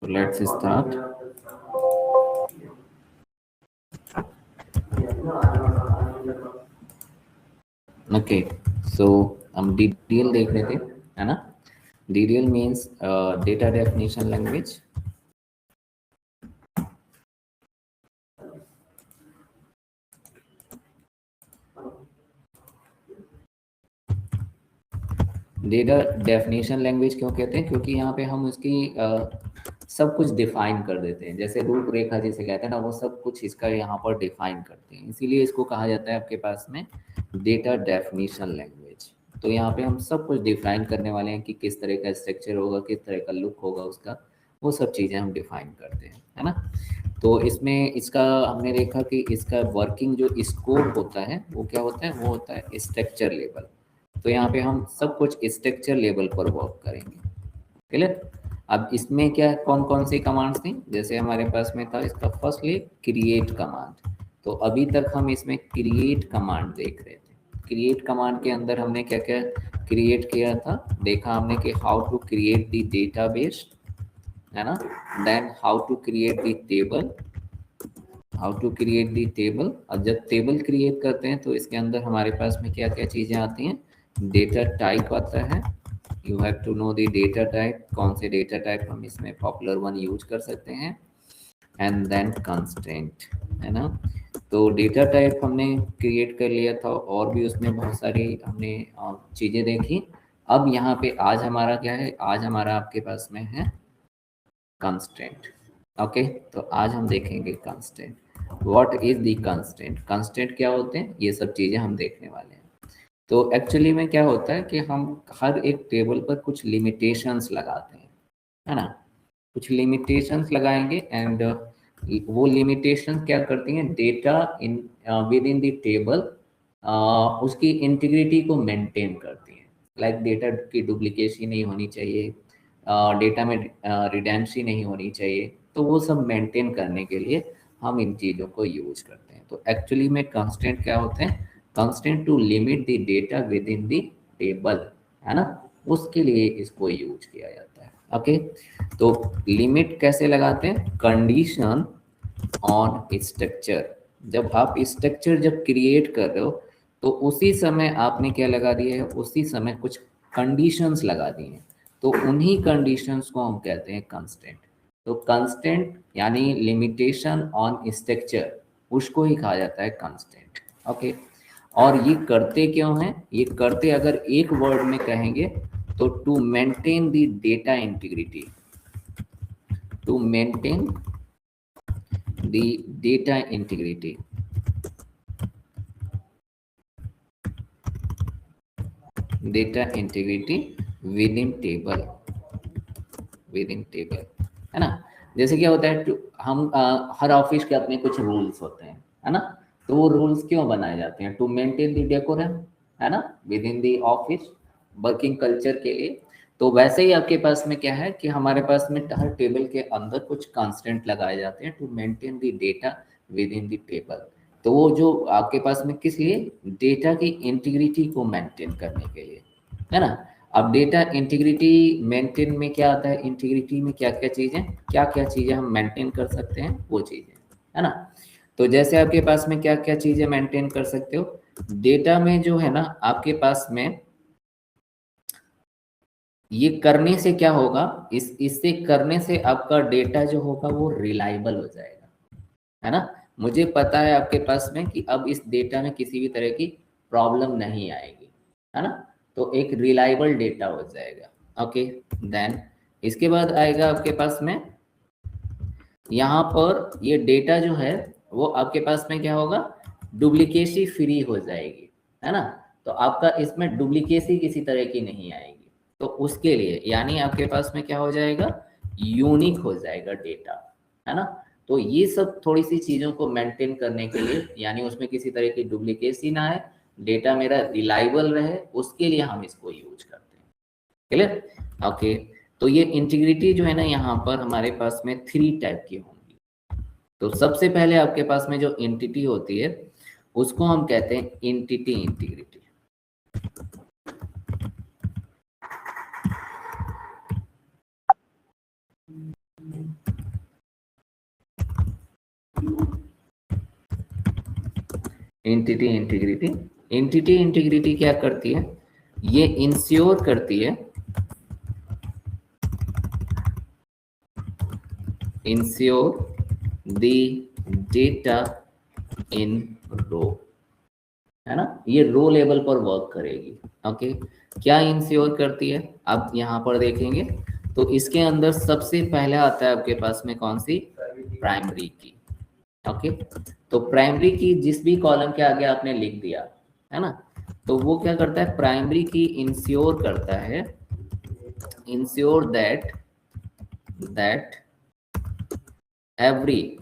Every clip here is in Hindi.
Let's start. Okay, so हम DDL देख रहे थे, है ना? DDL means data definition language. Data definition language क्यों कहते हैं? क्योंकि यहाँ पे हम उसकी सब कुछ डिफाइन कर देते हैं, जैसे रूपरेखा जिसे कहते हैं ना, वो सब कुछ इसका यहाँ पर डिफाइन करते हैं, इसीलिए इसको कहा जाता है आपके पास में डेटा डेफिनेशन लैंग्वेज। तो यहाँ पे हम सब कुछ डिफाइन करने वाले हैं कि किस तरह का स्ट्रक्चर होगा, किस तरह का लुक होगा उसका, वो सब चीज़ें हम डिफाइन करते हैं, है ना? तो इसमें इसका हमने देखा कि इसका वर्किंग जो स्कोप होता है वो क्या होता है, वो होता है स्ट्रक्चर लेवल। तो यहाँ पे हम सब कुछ स्ट्रक्चर लेवल पर वर्क करेंगे, क्लियर? अब इसमें क्या कौन कौन सी कमांड्स थी, जैसे हमारे पास में था इसका फर्स्टली क्रिएट कमांड। तो अभी तक हम इसमें क्रिएट कमांड देख रहे थे। क्रिएट कमांड के अंदर हमने क्या क्या क्रिएट किया था, देखा हमने कि how to create the database, है ना? Then how to create the table, how to create the table. और जब टेबल क्रिएट करते हैं तो इसके अंदर हमारे पास में क्या क्या चीज़ें आती हैं, डेटा टाइप आता है, you have to know the data type, कौन से डेटा टाइप हम इसमें पॉपुलर वन यूज कर सकते हैं, एंड देन कंस्ट्रेंट, है ना? तो डेटा टाइप हमने क्रिएट कर लिया था, और भी उसमें बहुत सारी हमने चीज़ें देखी। अब यहाँ पे आज हमारा क्या है, आज हमारा आपके पास में है कंस्ट्रेंट। ओके, तो आज हम देखेंगे constraint, what is the constraint, constraint क्या होते हैं, ये सब चीज़ें हम देखने वाले हैं। तो एक्चुअली में क्या होता है कि हम हर एक टेबल पर कुछ लिमिटेशंस लगाते हैं, है ना? कुछ लिमिटेशंस लगाएंगे, एंड वो लिमिटेशंस क्या करती हैं, data in with in the table उसकी इंटीग्रिटी को मेंटेन करती हैं। लाइक डेटा की डुप्लीकेसी नहीं होनी चाहिए, डेटा में रिडेंडेंसी नहीं होनी चाहिए, तो वो सब मेंटेन करने के लिए हम इन चीज़ों को यूज करते हैं। तो एक्चुअली में कंस्ट्रेंट क्या होते हैं, constraint to limit the data within the table, है ना? उसके लिए इसको यूज किया जाता है। ओके, तो लिमिट कैसे लगाते हैं, कंडीशन ऑन स्ट्रक्चर। जब आप स्ट्रक्चर जब क्रिएट कर रहे हो तो उसी समय आपने क्या लगा दिया है, उसी समय कुछ कंडीशंस लगा दी हैं, तो उन्हीं कंडीशंस को हम कहते हैं कंस्ट्रेंट। तो कंस्ट्रेंट यानी लिमिटेशन ऑन स्ट्रक्चर, उसको ही कहा जाता है कंस्ट्रेंट। ओके, और ये करते क्यों हैं, ये करते अगर एक वर्ड में कहेंगे तो to maintain the data integrity, to maintain the data integrity, data integrity within table, within table, है ना? जैसे क्या होता है, हम हर ऑफिस के अपने कुछ रूल्स होते हैं, है ना? तो वो रूल्स क्यों बनाए जाते हैं, टू मेंटेन द डेकोरम, है ना, with in the office, working culture के लिए। तो वैसे ही आपके पास में क्या है कि हमारे पास में हर टेबल के अंदर कुछ कांस्टेंट लगाए जाते हैं to maintain the data within the table. तो वो जो आपके पास में किस लिए, डेटा की इंटीग्रिटी को मेंटेन करने के लिए, है ना? अब डेटा इंटीग्रिटी मेंटेन में क्या आता है, इंटीग्रिटी में क्या क्या चीजें हम मेंटेन कर सकते हैं, वो चीजें, है ना? तो जैसे आपके पास में क्या क्या चीजें मेंटेन कर सकते हो, डेटा में जो है ना आपके पास में, ये करने से क्या होगा, इससे करने से आपका डेटा जो होगा वो रिलायबल हो जाएगा, है ना? मुझे पता है आपके पास में कि अब इस डेटा में किसी भी तरह की प्रॉब्लम नहीं आएगी, है ना? तो एक रिलायबल डेटा हो जाएगा। ओके, देन इसके बाद आएगा आपके पास में, यहाँ पर ये डेटा जो है वो आपके पास में क्या होगा, डुप्लीकेसी फ्री हो जाएगी, है ना? तो आपका इसमें डुप्लीकेसी किसी तरह की नहीं आएगी। तो उसके लिए यानी आपके पास में क्या हो जाएगा, यूनिक हो जाएगा डेटा, है ना? तो ये सब थोड़ी सी चीज़ों को मेंटेन करने के लिए, यानी उसमें किसी तरह की डुप्लीकेसी ना आए, डेटा मेरा रिलायबल रहे, उसके लिए हम इसको यूज करते हैं। क्लियर? ओके, तो ये इंटीग्रिटी जो है ना, यहाँ पर हमारे पास में 3 टाइप की होंगी। तो सबसे पहले आपके पास में जो एंटिटी होती है उसको हम कहते हैं entity integrity. Entity integrity, entity integrity क्या करती है, ये इंश्योर करती है, इंश्योर द डेटा इन रो, है ना, ये रो लेवल पर वर्क करेगी। ओके, क्या इंश्योर करती है, अब यहाँ पर देखेंगे तो इसके अंदर सबसे पहले आता है आपके पास में कौन सी, प्राइमरी की। ओके, तो प्राइमरी की जिस भी कॉलम के आगे आपने लिख दिया, है ना, तो वो क्या करता है, प्राइमरी की इंश्योर करता है, इंश्योर दैट एवरी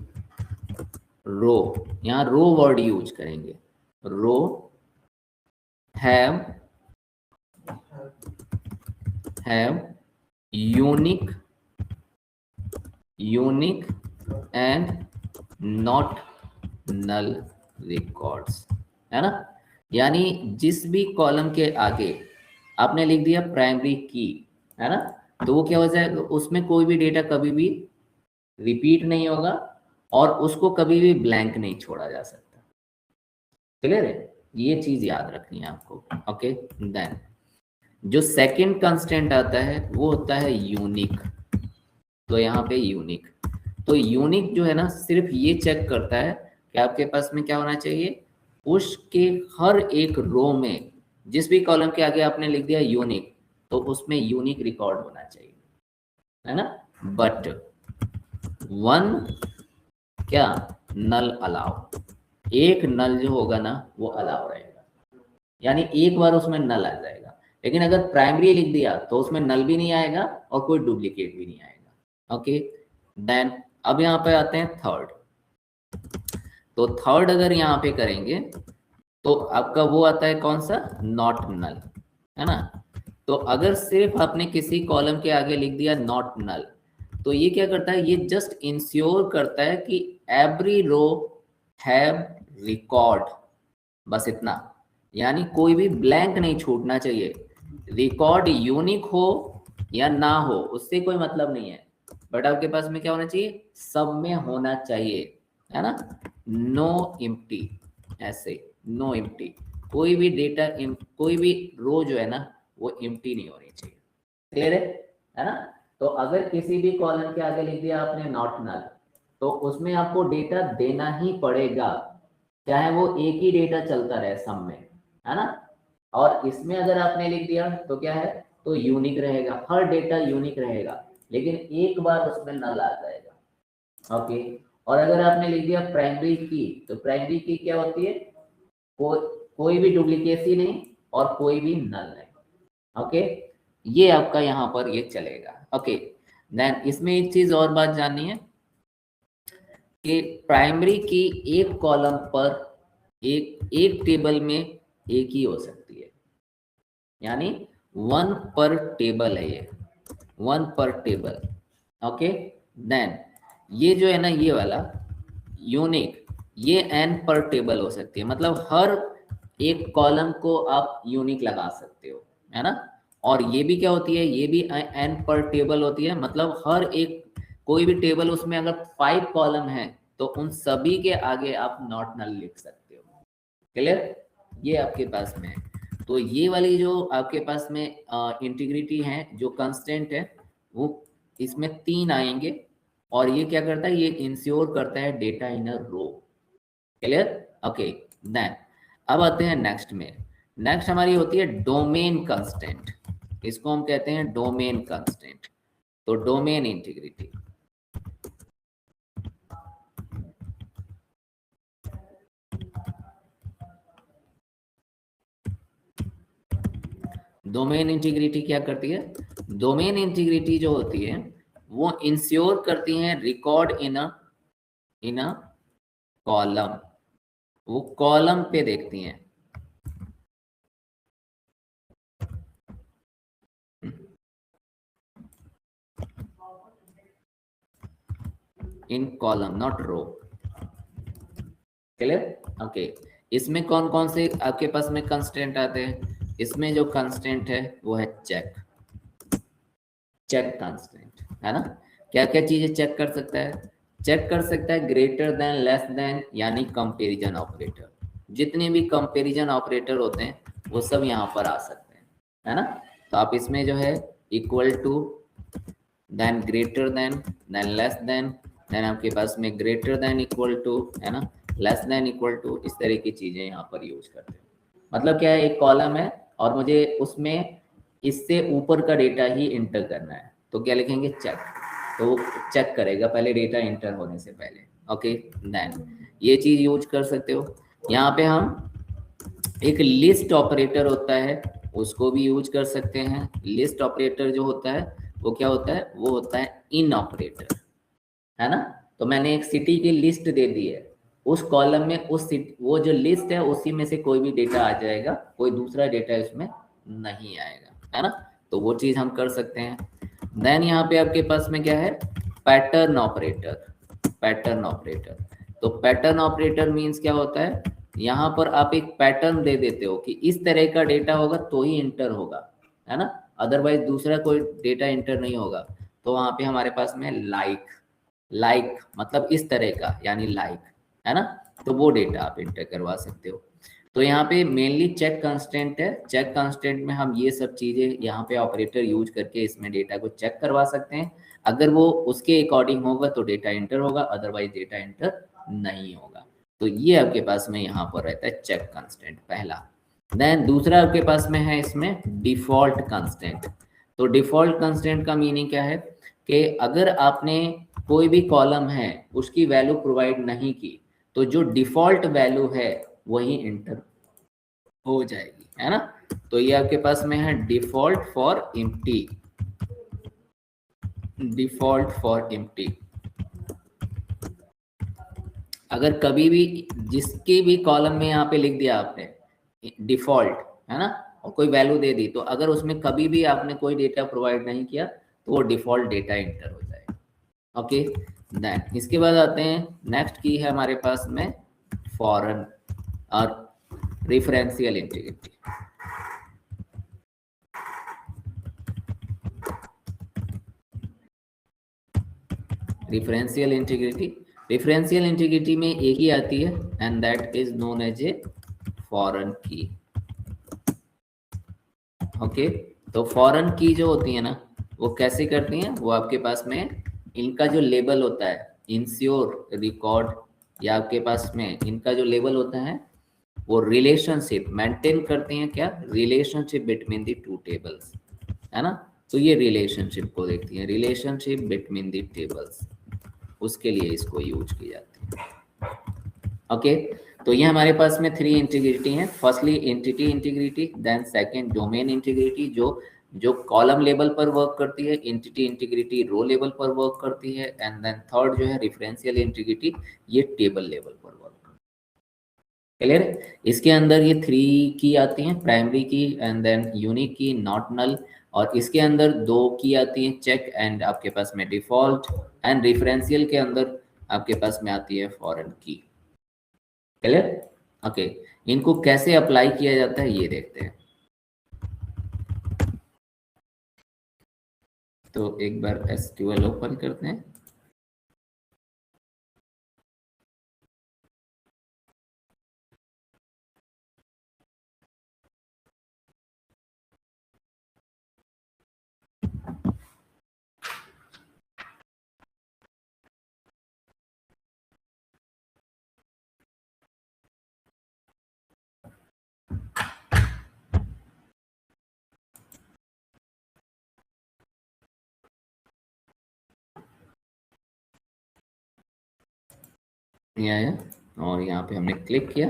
रो, यहाँ रो वर्ड यूज करेंगे, row have unique and not null records, है ना, यानी जिस भी कॉलम के आगे आपने लिख दिया प्राइमरी की, है ना, तो वो क्या हो जाएगा, उसमें कोई भी डेटा कभी भी रिपीट नहीं होगा और उसको कभी भी ब्लैंक नहीं छोड़ा जा सकता। क्लियर है, ये चीज याद रखनी है आपको। ओके, देन जो सेकंड कंस्टेंट आता है वो होता है यूनिक, तो यहाँ पे यूनिक, तो यूनिक जो है ना सिर्फ ये चेक करता है कि आपके पास में क्या होना चाहिए, उसके हर एक रो में जिस भी कॉलम के आगे आपने लिख दिया यूनिक, तो उसमें यूनिक रिकॉर्ड होना चाहिए, है ना, बट वन क्या, नल अलाउ, एक नल जो होगा ना वो अलाउ रहेगा, यानी एक बार उसमें नल आ जाएगा, लेकिन अगर प्राइमरी लिख दिया तो उसमें नल भी नहीं आएगा और कोई डुप्लीकेट भी नहीं आएगा। ओके, देन अब यहाँ पे आते हैं थर्ड, तो थर्ड अगर यहाँ पे करेंगे तो आपका वो आता है कौन सा, नॉट नल, है ना, तो अगर सिर्फ आपने किसी कॉलम के आगे लिख दिया नॉट नल, तो ये क्या करता है, ये जस्ट इंश्योर करता है कि एवरी रो हैव रिकॉर्ड, बस इतना, यानी कोई भी ब्लैंक नहीं छूटना चाहिए, रिकॉर्ड यूनिक हो या ना हो उससे कोई मतलब नहीं है, बट आपके पास में क्या होना चाहिए, सब में होना चाहिए, है ना, नो एम्प्टी, ऐसे नो एम्प्टी, कोई भी डेटा, कोई भी रो जो है ना वो एम्प्टी नहीं होनी चाहिए। क्लियर है ना, तो अगर किसी भी कॉलम के आगे लिख दिया आपने नॉट नल, तो उसमें आपको डेटा देना ही पड़ेगा, चाहे वो एक ही डेटा चलता रहे सब में, है ना, और इसमें अगर आपने लिख दिया तो क्या है, तो यूनिक रहेगा, हर डेटा यूनिक रहेगा, लेकिन एक बार उसमें नल आ जाएगा। ओके, और अगर आपने लिख दिया प्राइमरी की, तो प्राइमरी की क्या होती है, कोई भी डुप्लीकेसी नहीं और कोई भी नल नहीं। ओके, ये आपका यहाँ पर ये चलेगा। ओके, देन इसमें एक चीज और बात जाननी है कि प्राइमरी की एक कॉलम पर एक टेबल में एक ही हो सकती है, यानी वन पर टेबल है ये, वन पर टेबल। ओके, देन ये जो है ना ये वाला यूनिक, ये एन पर टेबल हो सकती है, मतलब हर एक कॉलम को आप यूनिक लगा सकते हो, है ना, और ये भी क्या होती है, ये भी एन पर टेबल होती है, मतलब हर एक कोई भी टेबल उसमें अगर 5 कॉलम है तो उन सभी के आगे आप नॉट नल लिख सकते हो। क्लियर, ये आपके पास में है, तो ये वाली जो आपके पास में इंटीग्रिटी है, जो कंस्टेंट है, वो इसमें 3 आएंगे, और ये क्या करता है, ये इंश्योर करता है डेटा इन अ रो। क्लियर, ओके, देन अब आते हैं नेक्स्ट में, नेक्स्ट हमारी होती है डोमेन कंस्टेंट, इसको हम कहते हैं डोमेन कंस्टेंट, तो डोमेन इंटीग्रिटी, डोमेन इंटीग्रिटी क्या करती है, डोमेन इंटीग्रिटी जो होती है वो इंश्योर करती है रिकॉर्ड इन अ कॉलम, वो कॉलम पे देखती हैं, in column not row. Clear, okay, इसमें कौन कौन से आपके पास में कंस्टेंट आते हैं, इसमें जो कंस्टेंट है वो है चेक, चेक कंस्टेंट, है ना, क्या क्या चीजें चेक कर सकता है, चेक कर सकता है ग्रेटर देन, लेस देन, यानी कंपैरिजन ऑपरेटर, जितने भी कंपैरिजन ऑपरेटर होते हैं वो सब यहाँ पर आ सकते हैं, है ना। तो आप इसमें जो है equal to, then greater than less than आपके पास में ग्रेटर देन इक्वल टू, है ना, लेस देन इक्वल टू, इस तरह की चीजें यहाँ पर यूज करते हैं। मतलब क्या है, एक कॉलम है और मुझे उसमें इससे ऊपर का डेटा ही इंटर करना है, तो क्या लिखेंगे, चेक। तो चेक करेगा पहले डेटा इंटर होने से पहले। ओके, देन ये चीज यूज कर सकते हो। यहाँ पे हम एक लिस्ट ऑपरेटर होता है उसको भी यूज कर सकते हैं। लिस्ट ऑपरेटर जो होता है वो क्या होता है, वो होता है इन ऑपरेटर, है ना। तो मैंने एक सिटी की लिस्ट दे दी है, उस कॉलम में उस सिटी, वो जो लिस्ट है उसी में से कोई भी डेटा आ जाएगा, कोई दूसरा डेटा इसमें नहीं आएगा, है ना। तो वो चीज हम कर सकते हैं। देन यहाँ पे आपके पास में क्या है, पैटर्न ऑपरेटर। पैटर्न ऑपरेटर, तो पैटर्न ऑपरेटर मीन्स क्या होता है, यहाँ पर आप एक पैटर्न दे देते हो कि इस तरह का डेटा होगा तो ही इंटर होगा, है ना, अदरवाइज दूसरा कोई डेटा इंटर नहीं होगा। तो वहां पे हमारे पास में लाइक मतलब इस तरह का, यानी लाइक, है ना, तो वो डेटा आप इंटर करवा सकते हो। तो यहाँ पे मेनली चेक कांस्टेंट है। चेक कांस्टेंट में हम ये सब चीजें यहाँ पे ऑपरेटर यूज करके इसमें डेटा को चेक करवा सकते हैं। अगर वो उसके अकॉर्डिंग होगा तो डेटा इंटर होगा, अदरवाइज डेटा इंटर नहीं होगा। तो ये आपके पास में यहाँ पर रहता है चेक कांस्टेंट, पहला। देन दूसरा आपके पास में है इसमें डिफॉल्ट कांस्टेंट। तो डिफॉल्ट कांस्टेंट का मीनिंग क्या है कि अगर आपने कोई भी कॉलम है उसकी वैल्यू प्रोवाइड नहीं की, तो जो डिफॉल्ट वैल्यू है वही इंटर हो जाएगी, है ना। तो ये आपके पास में है default for empty. Default for empty, अगर कभी भी जिसकी भी कॉलम में यहाँ पे लिख दिया आपने डिफॉल्ट, है ना, और कोई वैल्यू दे दी, तो अगर उसमें कभी भी आपने कोई डेटा प्रोवाइड नहीं किया तो वो डिफॉल्ट डेटा इंटर हो जाएगा। ओके, देन इसके बाद आते हैं, नेक्स्ट की है हमारे पास में फॉरेन और referential integrity. Referential integrity, referential integrity में एक ही आती है and that is known as a foreign key. Okay, तो फॉरेन की जो होती है ना, वो कैसे करती हैं, वो आपके पास में इनका जो लेबल होता है इंश्योर रिकॉर्ड, या आपके पास में इनका जो लेबल होता है वो रिलेशनशिप मेंटेन करती हैं, क्या, relationship between the two tables, है ना। तो ये रिलेशनशिप को देखती हैं, रिलेशनशिप बिटवीन द टेबल्स, उसके लिए इसको यूज की जाती है। ओके, तो ये हमारे पास में 3 इंटीग्रिटी हैं। Firstly entity integrity, then second domain integrity जो जो कॉलम लेवल पर वर्क करती है, एंटिटी इंटीग्रिटी रो लेवल पर वर्क करती है, एंड देन थर्ड जो है रेफरेंशियल इंटीग्रिटी, ये टेबल लेवल पर वर्क करती है। क्लियर, इसके अंदर ये 3 की आती हैं, प्राइमरी की एंड देन यूनिक की, नॉट नल, और इसके अंदर 2 की आती हैं, चेक एंड आपके पास में डिफॉल्ट, एंड रेफरेंशियल के अंदर आपके पास में आती है फॉरेन की। क्लियर, ओके, इनको कैसे अप्लाई किया जाता है ये देखते हैं। तो एक बार एसक्यूएल ओपन करते हैं। ये आया और यहाँ पे हमने क्लिक किया।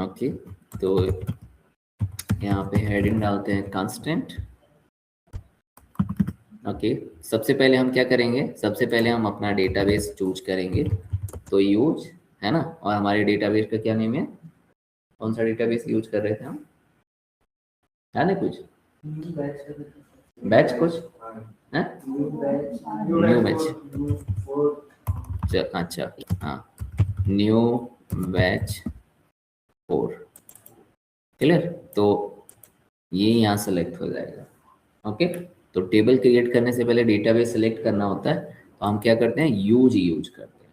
ओके, तो यहाँ पे हेडिंग डालते हैं कांस्टेंट। ओके, सबसे पहले हम क्या करेंगे, सबसे पहले हम अपना डेटाबेस चूज करेंगे, तो यूज, है ना, और हमारे डेटाबेस का क्या नेम है, कौन सा डेटाबेस यूज कर रहे थे हम, है ना कुछ बैच कुछ है, न्यू बैच, अच्छा, हाँ, न्यू बैच 4। क्लियर, तो ये यहाँ सेलेक्ट हो जाएगा। ओके, तो टेबल क्रिएट करने से पहले डेटाबेस सेलेक्ट करना होता है, तो हम क्या करते हैं, यूज करते हैं।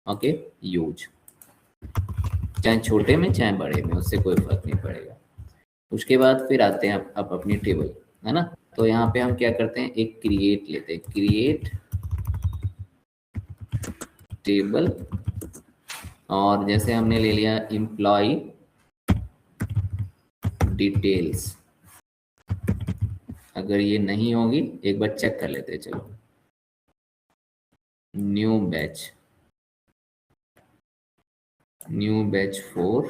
ओके, यूज, चाहे छोटे में चाहे बड़े में, उससे कोई फर्क नहीं पड़ेगा। उसके बाद फिर आते हैं अब अपनी टेबल, है ना। तो यहाँ पे हम क्या करते हैं, एक क्रिएट लेते हैं, क्रिएट टेबल, और जैसे हमने ले लिया एम्प्लॉय डिटेल्स। अगर ये नहीं होगी, एक बार चेक कर लेते हैं, चलो। न्यू बैच 4,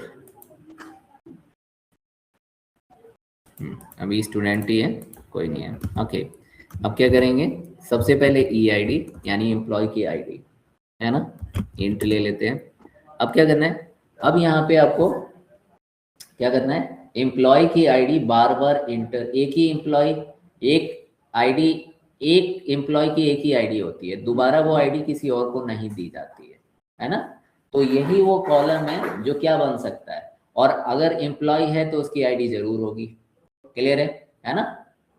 अभी स्टूडेंट ही है, कोई नहीं है। ओके, अब क्या करेंगे, सबसे पहले EID यानी एम्प्लॉय की आईडी, है ना, इंट ले लेते हैं। अब क्या करना है, अब यहाँ पे आपको क्या करना है, एम्प्लॉय की आईडी बार बार इंटर, एक ही एम्प्लॉय एक आईडी, एक एम्प्लॉय की एक ही आईडी होती है, दोबारा वो आईडी किसी और को नहीं दी जाती है ना। तो यही वो कॉलम है जो क्या बन सकता है, और अगर एम्प्लॉय है तो उसकी आईडी जरूर होगी। क्लियर है ना।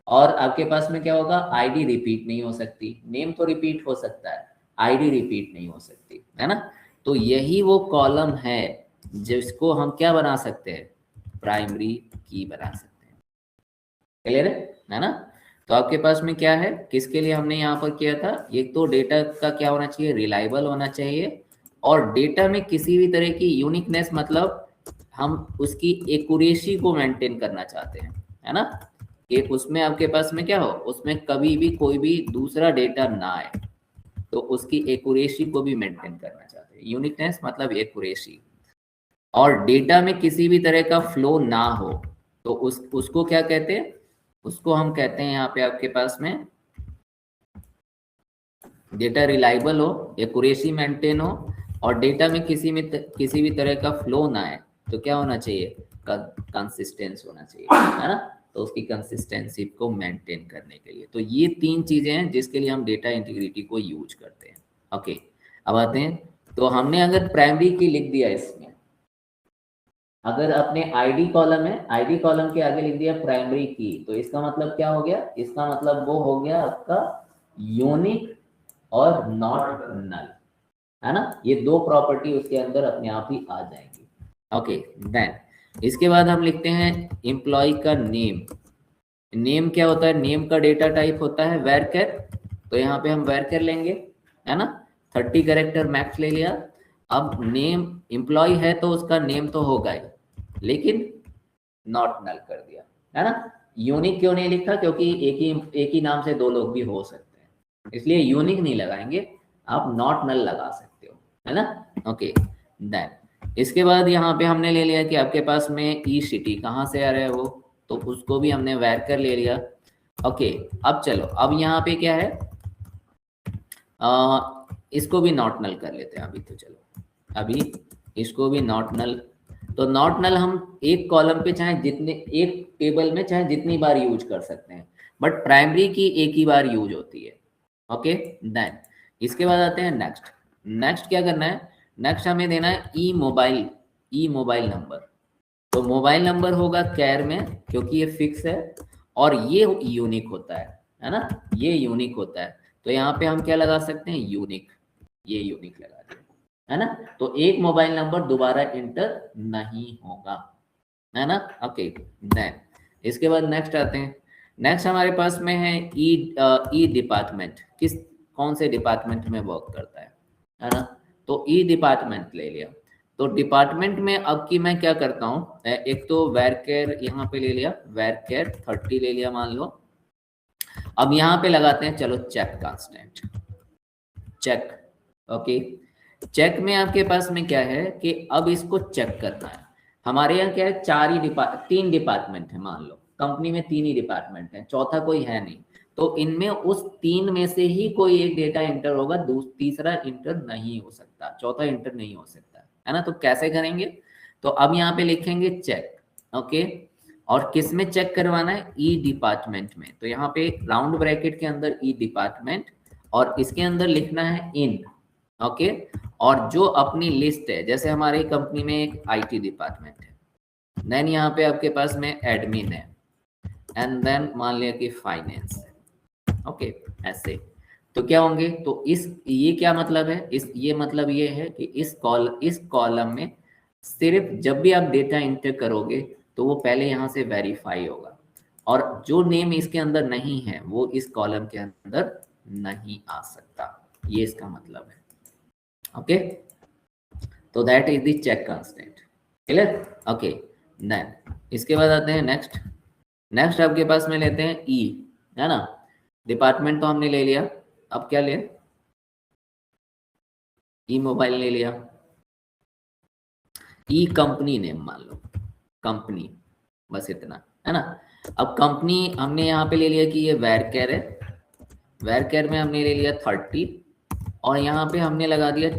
और आपके पास में क्या होगा, आईडी रिपीट नहीं हो सकती, नेम तो रिपीट हो सकता है, आईडी रिपीट नहीं हो सकती, है ना। तो यही वो कॉलम है जिसको हम क्या बना सकते हैं, प्राइमरी की बना सकते हैं। क्लियर है ना। तो आपके पास में क्या है, किसके लिए हमने यहाँ पर किया था, एक तो डेटा का क्या होना चाहिए, रिलायबल होना चाहिए, और डेटा में किसी भी तरह की यूनिकनेस, मतलब हम उसकी एक्यूरेसी को मेंटेन करना चाहते हैं, है ना, कि उसमें आपके पास में क्या हो, उसमें कभी भी कोई भी दूसरा डेटा ना आए, तो उसकी एक्यूरेसी को भी मेंटेन करना चाहते हैं। यूनिकनेस मतलब एक्यूरेसी, और डेटा में किसी भी तरह का फ्लो ना हो, तो उसको क्या कहते हैं, उसको हम कहते हैं यहाँ पे आपके पास में, डेटा रिलायबल हो, एक्यूरेसी मेंटेन हो, और डेटा में किसी भी तरह का फ्लो ना आए, तो क्या होना चाहिए, कंसिस्टेंस होना चाहिए, है ना। तो उसकी कंसिस्टेंसी को मेंटेन करने के लिए, तो ये 3 चीजें हैं जिसके लिए हम डेटा इंटीग्रिटी को यूज करते हैं। ओके, अब आते हैं, तो हमने अगर प्राइमरी की लिख दिया इसमें, अगर अपने आईडी कॉलम है, आईडी कॉलम के आगे लिख दिया प्राइमरी की, तो इसका मतलब क्या हो गया, इसका मतलब वो हो गया आपका यूनिक और नॉट नल, है ना। ये 2 प्रॉपर्टी उसके अंदर अपने आप ही आ जाएंगी। ओके, देन इसके बाद हम लिखते हैं एम्प्लॉय का नेम। नेम क्या होता है, नेम का डेटा टाइप होता है वैरकर, तो यहाँ पे हम वैरकर लेंगे, है ना। 30 कैरेक्टर मैक्स ले लिया। अब नेम एम्प्लॉय है तो उसका नेम तो होगा ही, लेकिन नॉट नल कर दिया, है ना। यूनिक क्यों नहीं लिखा, क्योंकि एक ही नाम से 2 लोग भी हो सकते हैं, इसलिए यूनिक नहीं लगाएंगे, आप नॉट नल लगा सकते हो, है ना। ओके, देन इसके बाद यहाँ पे हमने ले लिया कि आपके पास में ई सिटी कहाँ से आ रहा है वो, तो उसको भी हमने वैर कर ले लिया। ओके, अब चलो, अब यहाँ पे क्या है, इसको भी नॉट नल कर लेते हैं अभी, तो चलो अभी इसको भी नॉट नल। तो नॉट नल हम एक कॉलम पे चाहे जितने, एक टेबल में चाहे जितनी बार यूज कर सकते हैं, बट प्राइमरी की एक ही बार यूज होती है। ओके, देन इसके बाद आते हैं नेक्स्ट। नेक्स्ट क्या करना है, नेक्स्ट हमें देना है ई मोबाइल नंबर। तो मोबाइल नंबर होगा कैर में, क्योंकि ये फिक्स है और ये यूनिक होता है ना, ये यूनिक होता है। तो यहाँ पे हम क्या लगा सकते हैं, यूनिक, ये यूनिक लगा दिया, है ना। तो एक मोबाइल नंबर दोबारा इंटर नहीं होगा, है ना। ओके, देन इसके बाद नेक्स्ट आते हैं। नेक्स्ट हमारे पास में है ई डिपार्टमेंट, कौन से डिपार्टमेंट में वर्क करता है ना। तो ई डिपार्टमेंट ले लिया। तो डिपार्टमेंट में अब की मैं क्या करता हूँ, एक तो वैरकेर यहाँ पे ले लिया, वैरकेर 30 ले लिया मान लो। अब यहाँ पे लगाते हैं, चलो check constant, check. Okay, check में आपके पास में क्या है कि अब इसको चेक करना है। हमारे यहाँ क्या है, 3 डिपार्टमेंट है, मान लो कंपनी में 3 ही डिपार्टमेंट है, चौथा कोई है नहीं। तो इनमें उस 3 में से ही कोई एक डेटा इंटर होगा, तीसरा इंटर नहीं हो सकता, चौथा इंटर नहीं हो सकता, है ना। तो कैसे करेंगे, तो अब यहाँ पे लिखेंगे चेक। ओके, और किस में चेक करवाना है, ई डिपार्टमेंट में। तो यहाँ पे राउंड ब्रैकेट के अंदर ई डिपार्टमेंट, और इसके अंदर लिखना है इन। ओके, और जो अपनी लिस्ट है, जैसे हमारी कंपनी में एक आईटी डिपार्टमेंट है, देन यहाँ पे आपके पास में एडमिन है, एंड देन मान लिया कि फाइनेंस है। ओके, ऐसे तो क्या होंगे, तो इस ये क्या मतलब है, इस ये मतलब ये है कि इस कॉलम में सिर्फ जब भी आप डेटा इंटर करोगे तो वो पहले यहाँ से वेरीफाई होगा, और जो नेम इसके अंदर नहीं है वो इस कॉलम के अंदर नहीं आ सकता, ये इसका मतलब है। ओके, तो that is the check constant. Clear? Okay, then इसके बाद आते हैं नेक्स्ट। नेक्स्ट आपके पास में लेते हैं ई, है ना। डिपार्टमेंट तो हमने ले लिया, अब क्या ले, ई मोबाइल ले लिया। ई कंपनी नेम मान लो, कंपनी, बस इतना, है ना। अब कंपनी हमने यहाँ पे ले लिया कि ये वेरकेयर है, वेरकेयर में हमने ले लिया 30, और यहाँ पे हमने लगा दिया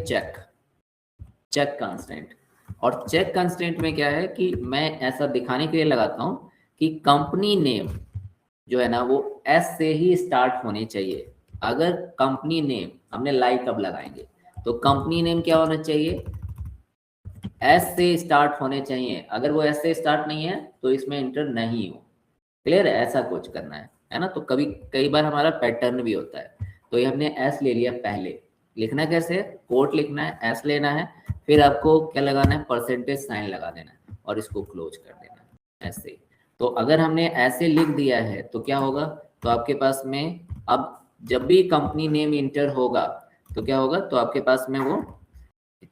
चेक कांस्टेंट। और चेक कांस्टेंट में क्या है कि मैं ऐसा दिखाने के लिए लगाता हूँ कि कंपनी नेम जो है ना वो एस से ही स्टार्ट होने चाहिए। अगर कंपनी नेम हमने लाइक अब लगाएंगे तो कंपनी नेम क्या होना चाहिए, एस से स्टार्ट होने चाहिए। अगर वो एस से स्टार्ट नहीं है तो इसमें इंटर नहीं हो। क्लियर है? ऐसा कुछ करना है ना। तो कई बार हमारा पैटर्न भी होता है, तो ये हमने एस ले लिया। पहले लिखना कैसे, कोट लिखना है, एस लेना है, फिर आपको क्या लगाना है, परसेंटेज साइन लगा देना है और इसको क्लोज कर देना है ऐसे। तो अगर हमने ऐसे लिख दिया है तो क्या होगा, तो आपके पास में अब जब भी कंपनी नेम इंटर होगा तो क्या होगा, तो आपके पास में वो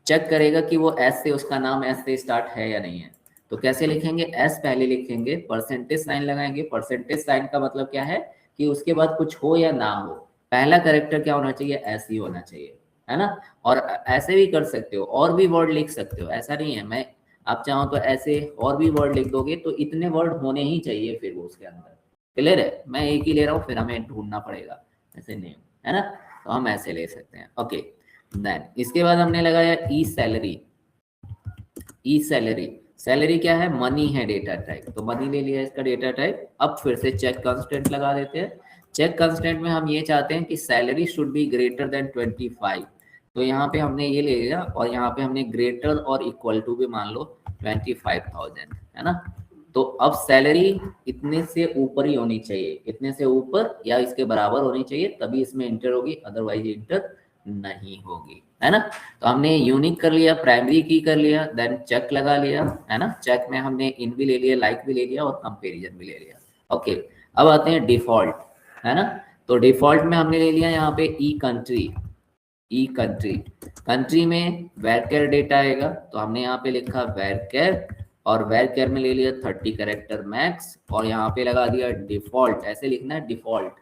चेक करेगा कि वो एस से, उसका नाम एस से स्टार्ट है या नहीं है। तो कैसे लिखेंगे, एस पहले लिखेंगे, परसेंटेज साइन लगाएंगे। परसेंटेज साइन का मतलब क्या है कि उसके बाद कुछ हो या ना हो, पहला कैरेक्टर क्या होना चाहिए, एस ही होना चाहिए, है ना। और ऐसे भी कर सकते हो, और भी वर्ड लिख सकते हो, ऐसा नहीं है। मैं आप चाहो तो ऐसे और भी वर्ड लिख दोगे तो इतने वर्ड होने ही चाहिए फिर वो उसके अंदर। क्लियर है? मैं एक ही ले रहा हूँ, फिर हमें ढूंढना पड़ेगा ऐसे नेम, है ना। तो हम ऐसे ले सकते हैं। ओके, देन इसके बाद हमने लगाया ई सैलरी। ई सैलरी, सैलरी क्या है, मनी है डेटा टाइप, तो मनी ले लिया इसका डेटा टाइप। अब फिर से चेक कांस्टेंट लगा देते हैं। चेक कांस्टेंट में हम ये चाहते हैं कि salary should be greater than 25, तो यहाँ पे हमने ये ले लिया, और यहाँ पे हमने ग्रेटर और इक्वल टू भी मान लो 25,000, है ना। तो अब सैलरी इतने से ऊपर ही होनी चाहिए, इतने से ऊपर या इसके बराबर होनी चाहिए, तभी इसमें इंटर होगी, अदरवाइज इंटर नहीं होगी, है ना। तो हमने यूनिक कर लिया, प्राइमरी की कर लिया, देन चेक लगा लिया, है ना। चेक में हमने इन भी ले लिया, लाइक भी ले लिया, और कंपैरिजन भी ले लिया। ओके, अब आते हैं डिफॉल्ट, है ना। तो डिफॉल्ट में हमने ले लिया यहाँ पे ई कंट्री। ई कंट्री, कंट्री में वेरकेयर डेटा आएगा, तो हमने यहाँ पे लिखा वेरकेयर, और वेरकेयर में ले लिया 30 कैरेक्टर मैक्स, और यहाँ पे लगा दिया डिफॉल्ट। ऐसे लिखना है डिफॉल्ट,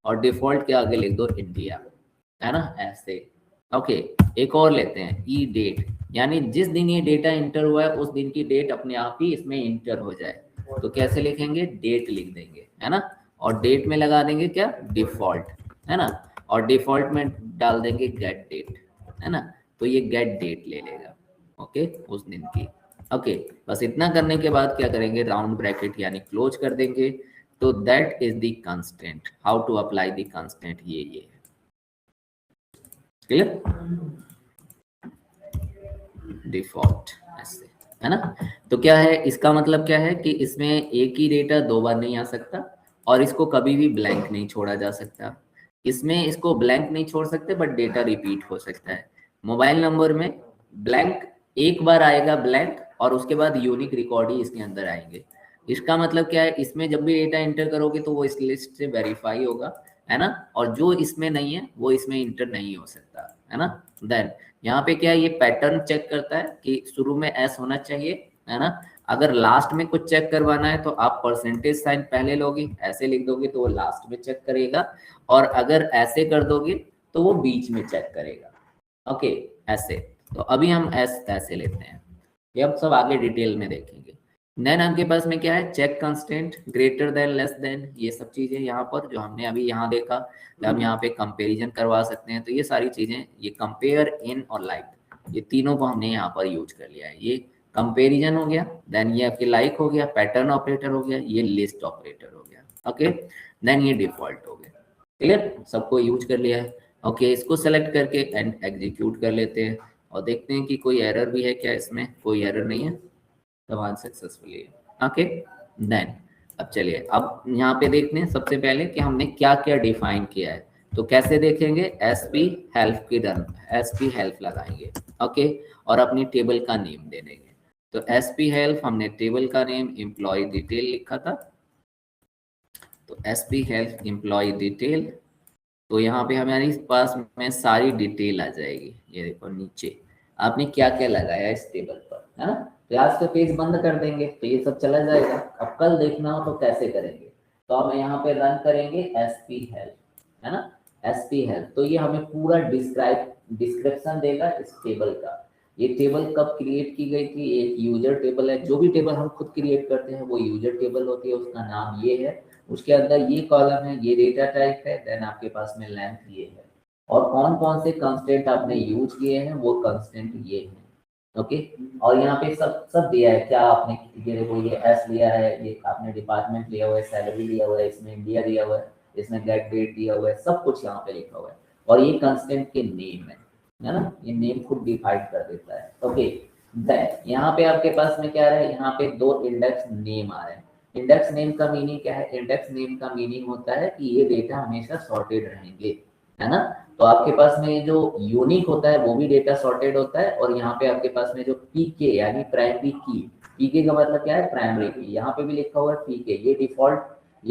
और डिफॉल्ट के आगे लिख दो इंडिया, है ना, ऐसे। ओके, एक और लेते हैं ई डेट, यानी जिस दिन ये डेटा इंटर हुआ है उस दिन की डेट अपने आप ही इसमें इंटर हो जाए। तो कैसे लिखेंगे, डेट लिख देंगे, है ना। और डेट में लगा देंगे क्या, डिफॉल्ट, है ना। और डिफॉल्ट में डाल देंगे गेट डेट, है ना। तो ये गेट डेट ले लेगा, ओके, उस दिन की। ओके, बस इतना करने के बाद क्या करेंगे, राउंड ब्रैकेट यानी क्लोज कर देंगे। तो that is the constant, how to apply the constant, ये है। क्लियर? डिफॉल्ट ऐसे, है ना। तो क्या है इसका मतलब, क्या है कि इसमें एक ही डेटा दो बार नहीं आ सकता, और इसको कभी भी ब्लैंक नहीं छोड़ा जा सकता। इसमें इसको ब्लैंक नहीं छोड़ सकते, बट डेटा रिपीट हो सकता है। मोबाइल नंबर में ब्लैंक एक बार आएगा, ब्लैंक, और उसके बाद यूनिक रिकॉर्ड ही इसके अंदर आएंगे। इसका मतलब क्या है, इसमें जब भी डेटा इंटर करोगे तो वो इस लिस्ट से वेरीफाई होगा, है ना। और जो इसमें नहीं है वो इसमें इंटर नहीं हो सकता, है ना। देन यहाँ पे क्या है, ये पैटर्न चेक करता है कि शुरू में एस होना चाहिए, है ना। अगर लास्ट में कुछ चेक करवाना है तो आप परसेंटेज साइन पहले लोगे, ऐसे लिख दोगे तो वो लास्ट में चेक करेगा, और अगर ऐसे कर दोगे तो वो बीच में चेक करेगा। ओके, ऐसे। तो अभी हम एस ऐसे लेते हैं, ये अब सब आगे डिटेल में देखेंगे। देन आपके पास में क्या है, check constant, greater than, less than, ये सब चीजें यहाँ पर जो हमने अभी यहाँ देखा, हम यहाँ पे कंपैरिजन करवा सकते हैं। तो ये सारी चीजें, ये कंपेयर, इन और लाइक, ये तीनों को हमने यहाँ पर यूज कर लिया है। ये कंपैरिजन हो गया, देन ये आपके लाइक हो गया, पैटर्न ऑपरेटर हो गया, ये लिस्ट ऑपरेटर हो गया। ओके, देन ये डिफॉल्ट हो गया। क्लियर? सबको यूज कर लिया है। ओके, इसको सेलेक्ट करके एंड एग्जीक्यूट कर लेते हैं, और देखते हैं कि कोई एरर भी है क्या। इसमें कोई एरर नहीं है, तब सक्सेसफुली है। ओके, देन अब चलिए, अब यहाँ पे देखते हैं सबसे पहले कि हमने क्या क्या डिफाइन किया है। तो कैसे देखेंगे, एसपी हेल्प की रन, एसपी हेल्प लगाएंगे, ओके, और अपनी टेबल का नेम दे देंगे। तो एसपी हेल्प हमने टेबल का नेम एम्प्लॉय डिटेल लिखा था, तो एसपी हेल्प एम्प्लॉय डिटेल, तो यहाँ पे हमारे पास में सारी डिटेल आ जाएगी। ये देखो नीचे आपने क्या क्या लगाया इस टेबल पर, है ना। तो आज का पेज बंद कर देंगे तो ये सब चला जाएगा। अब कल देखना हो तो कैसे करेंगे, तो हम यहाँ पे रन करेंगे एसपी हेल्प, है ना, एसपी हेल्प। तो ये हमें पूरा डिस्क्रिप्शन देगा इस टेबल का। ये टेबल कब क्रिएट की गई थी, एक यूजर टेबल है, जो भी टेबल हम खुद क्रिएट करते हैं वो यूजर टेबल होती है, उसका नाम ये है, उसके अंदर ये कॉलम है, ये डेटा टाइप है, देन आपके पास में लेंथ ये है, और कौन कौन से कंस्टेंट आपने यूज किए हैं वो कंस्टेंट ये है, ओके। और यहाँ पे सब सब दिया है, क्या आपने, ये देखो ये एस लिया है, ये आपने डिपार्टमेंट लिया हुआ है, सैलरी लिया हुआ है, इसमें इंडिया दिया हुआ है, इसमें गेट डेट दिया हुआ है, सब कुछ यहाँ पे लिखा हुआ है, और ये कंस्टेंट के नेम है ना, ये नेम खुद डिफाइन कर देता है, ओके। देन यहाँ पे आपके पास में क्या है, यहाँ पे 2 इंडेक्स नेम आ रहे हैं। इंडेक्स नेम का मीनिंग क्या है, इंडेक्स नेम का मीनिंग होता है कि ये डेटा हमेशा सॉर्टेड रहेंगे, है ना। तो आपके पास में जो यूनिक होता है वो भी डेटा सॉर्टेड होता है, और यहाँ पे आपके पास में जो पीके यानी प्राइमरी की, पीके का मतलब क्या है, प्राइमरी की, यहाँ पे भी लिखा हुआ है पीके, ये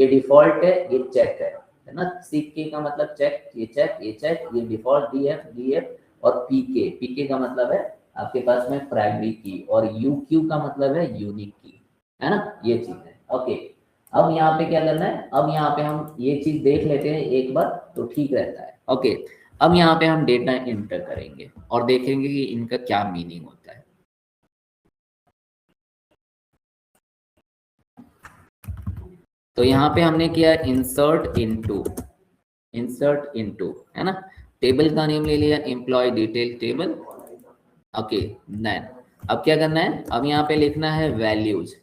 डिफॉल्ट है, ये चेक है ना। सीके का मतलब चेक, ये डिफॉल्ट डीएफ, और पीके का मतलब है आपके पास में प्राइमरी की, और यूक्यू का मतलब है यूनिक की, है ना, ये चीज है, ओके। अब यहाँ पे क्या करना है, अब यहाँ पे हम ये चीज देख लेते हैं एक बार तो ठीक रहता है, ओके। अब यहाँ पे हम डेटा एंटर करेंगे और देखेंगे कि इनका क्या मीनिंग होता है। तो यहाँ पे हमने किया इंसर्ट इनटू, है ना, टेबल का नेम ले लिया employ detail table, okay. Then अब क्या करना है, अब यहाँ पे लिखना है वैल्यूज,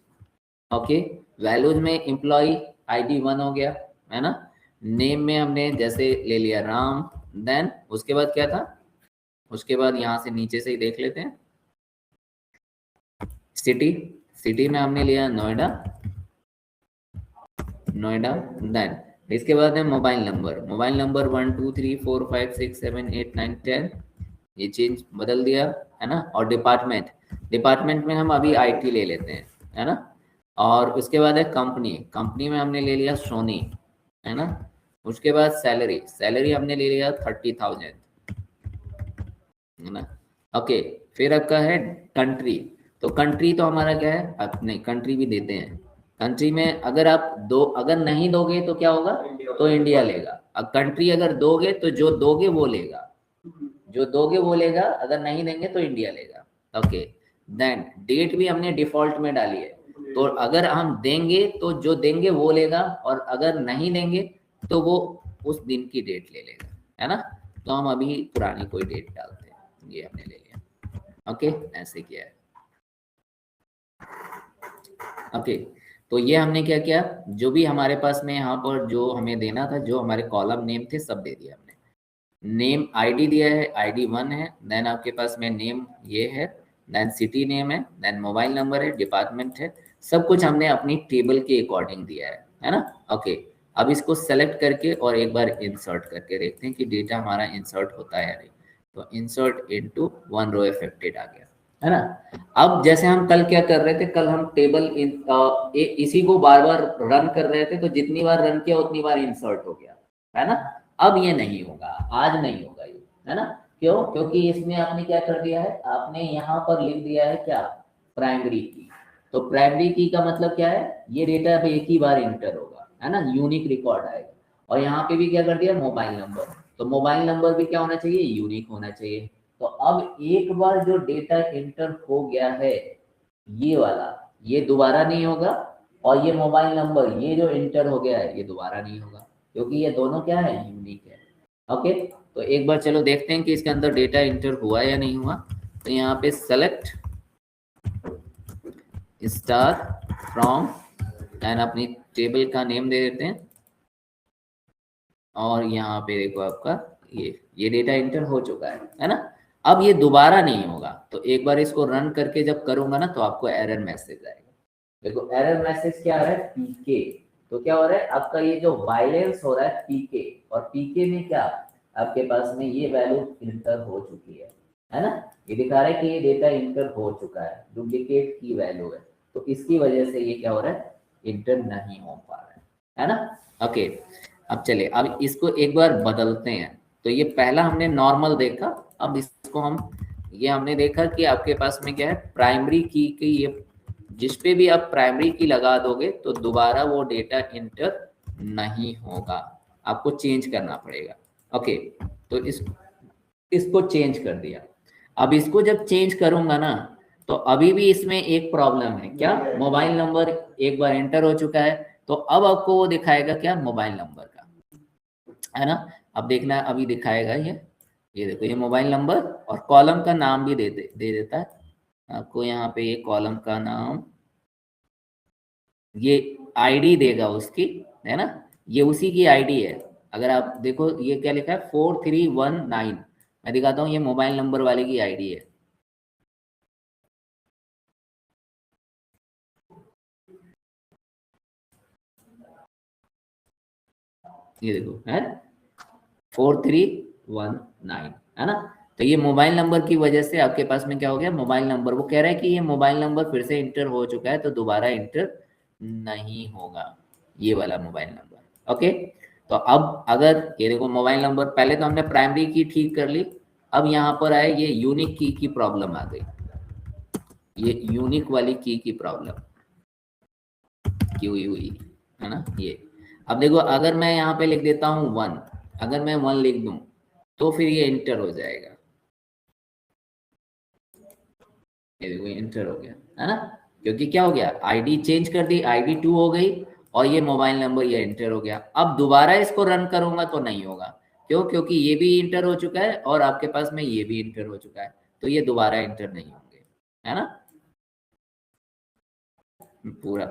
ओके। वैल्यूज में एम्प्लॉय आईडी 1 हो गया, है ना। नेम में हमने जैसे ले लिया राम, देन उसके बाद क्या था, उसके बाद यहाँ से नीचे से ही देख लेते हैं, सिटी में हमने लिया नोएडा, देन इसके बाद है मोबाइल नंबर 1 2 3 4 5 6 7 8 9 10, ये चेंज बदल दिया, है ना। और डिपार्टमेंट में हम अभी आईटी ले लेते हैं, है ना। और उसके बाद है कंपनी में हमने ले लिया सोनी, है ना। उसके बाद सैलरी हमने ले लिया 30,000, है ना, ओके। फिर आपका है कंट्री, तो कंट्री तो हमारा क्या है, अब नहीं कंट्री भी देते हैं। कंट्री में अगर नहीं दोगे तो क्या होगा, तो इंडिया लेगा। अब कंट्री अगर दोगे तो जो दोगे वो लेगा, अगर नहीं देंगे तो इंडिया लेगा, ओके। देन डेट भी हमने डिफॉल्ट में डाली है, तो अगर हम देंगे तो जो देंगे वो लेगा, और अगर नहीं देंगे तो वो उस दिन की डेट ले लेगा, है ना। तो हम अभी पुरानी कोई डेट डालते हैं, ये हमने ले लिया, ओके, ऐसे किया है, ओके। तो ये हमने क्या किया, जो भी हमारे पास में यहाँ पर जो हमें देना था, जो हमारे कॉलम नेम थे सब दे दिया हमने। नेम आईडी दिया है, आईडी 1 है, देन आपके पास में नेम ये है, देन सिटी नेम है, देन मोबाइल नंबर है, डिपार्टमेंट है, सब कुछ हमने अपनी टेबल के अकॉर्डिंग दिया है ना, ओके। अब इसको सेलेक्ट करके और एक बार इंसर्ट करके देखते हैं कि डेटा हमारा इंसर्ट होता है या नहीं। तो इंसर्ट इनटू 1 रो अफेक्टेड आ गया, है ना। अब जैसे हम कल क्या कर रहे थे, कल हम टेबल इसी को बार बार रन कर रहे थे, तो जितनी बार रन किया उतनी बार इंसर्ट हो गया, है ना। अब ये नहीं होगा, आज नहीं होगा ये, है ना। क्यों, क्योंकि इसमें आपने क्या कर दिया है, आपने यहाँ पर लिख दिया है क्या, प्राइमरी की। तो प्राइमरी की का मतलब क्या है, ये डेटा पे एक ही बार इंटर होगा, है ना, यूनिक रिकॉर्ड आएगा। और यहाँ पे भी क्या कर दिया, मोबाइल नंबर, तो मोबाइल नंबर भी क्या होना चाहिए, यूनिक होना चाहिए। तो अब एक बार जो डेटा इंटर हो गया है ये वाला, ये दोबारा नहीं होगा, और ये मोबाइल नंबर ये जो इंटर हो गया है ये दोबारा नहीं होगा, क्योंकि ये दोनों क्या है, यूनिक है, ओके। तो एक बार चलो देखते हैं कि इसके अंदर डेटा इंटर हुआ या नहीं हुआ। तो यहाँ पे सेलेक्ट स्टार फ्रॉम, एंड अपनी टेबल का नेम दे देते हैं, और यहाँ पे देखो आपका ये डेटा इंटर हो चुका है ना। अब ये दोबारा नहीं होगा, तो एक बार इसको रन करके जब करूंगा ना तो आपको एरर मैसेज आएगा। देखो एरर मैसेज क्या आ रहा है, पीके, तो क्या हो रहा है, आपका ये जो वायलेंस हो रहा है पीके, और पीके में क्या आपके पास में ये वैल्यू इंटर हो चुकी है ना, ये दिखा रहा है कि ये डेटा इंटर हो चुका है, डुप्लीकेट की वैल्यू है, तो इसकी वजह से ये क्या हो रहा है, इंटर नहीं हो पा रहा है ना। ओके, अब चलिए अब इसको एक बार बदलते हैं। तो ये पहला हमने नॉर्मल देखा, अब इसको हम ये हमने देखा कि आपके पास में क्या है, प्राइमरी की ये जिस पे भी आप प्राइमरी की लगा दोगे तो दोबारा वो डेटा इंटर नहीं होगा, आपको चेंज करना पड़ेगा। ओके, तो इसको चेंज कर दिया। अब इसको जब चेंज करूंगा ना, तो अभी भी इसमें एक प्रॉब्लम है, क्या, मोबाइल नंबर एक बार एंटर हो चुका है, तो अब आपको वो दिखाएगा क्या, मोबाइल नंबर का, है ना। अब देखना अभी दिखाएगा ये देखो ये मोबाइल नंबर, और कॉलम का नाम भी दे देता है आपको यहाँ पे, ये कॉलम का नाम, ये आईडी देगा उसकी, है ना, ये उसी की आईडी है। अगर आप देखो ये क्या लिखा है, 4319, मैं दिखाता हूँ, ये मोबाइल नंबर वाले की आईडी है। ये देखो है 4319, है ना। तो ये मोबाइल नंबर की वजह से आपके पास में क्या हो गया, मोबाइल नंबर, वो कह रहा है कि ये मोबाइल नंबर फिर से इंटर हो चुका है, तो दोबारा इंटर नहीं होगा ये वाला मोबाइल नंबर। ओके, तो अब अगर ये देखो मोबाइल नंबर, पहले तो हमने प्राइमरी की ठीक कर ली, अब यहाँ पर आए ये यूनिक की प्रॉब्लम आ गई, ये यूनिक वाली की प्रॉब्लम क्यों हुई, है ना। ये अब देखो अगर मैं यहाँ पे लिख देता हूँ 1, अगर मैं 1 लिख दूं तो फिर ये इंटर हो जाएगा, ये देखो ये इंटर हो गया, है ना, क्योंकि क्या हो गया, आईडी चेंज कर दी, आईडी 2 हो गई, और ये मोबाइल नंबर ये इंटर हो गया। अब दोबारा इसको रन करूंगा तो नहीं होगा, क्यों, क्योंकि ये भी इंटर हो चुका है और आपके पास में ये भी इंटर हो चुका है, तो ये दोबारा इंटर नहीं होंगे, है ना, पूरा।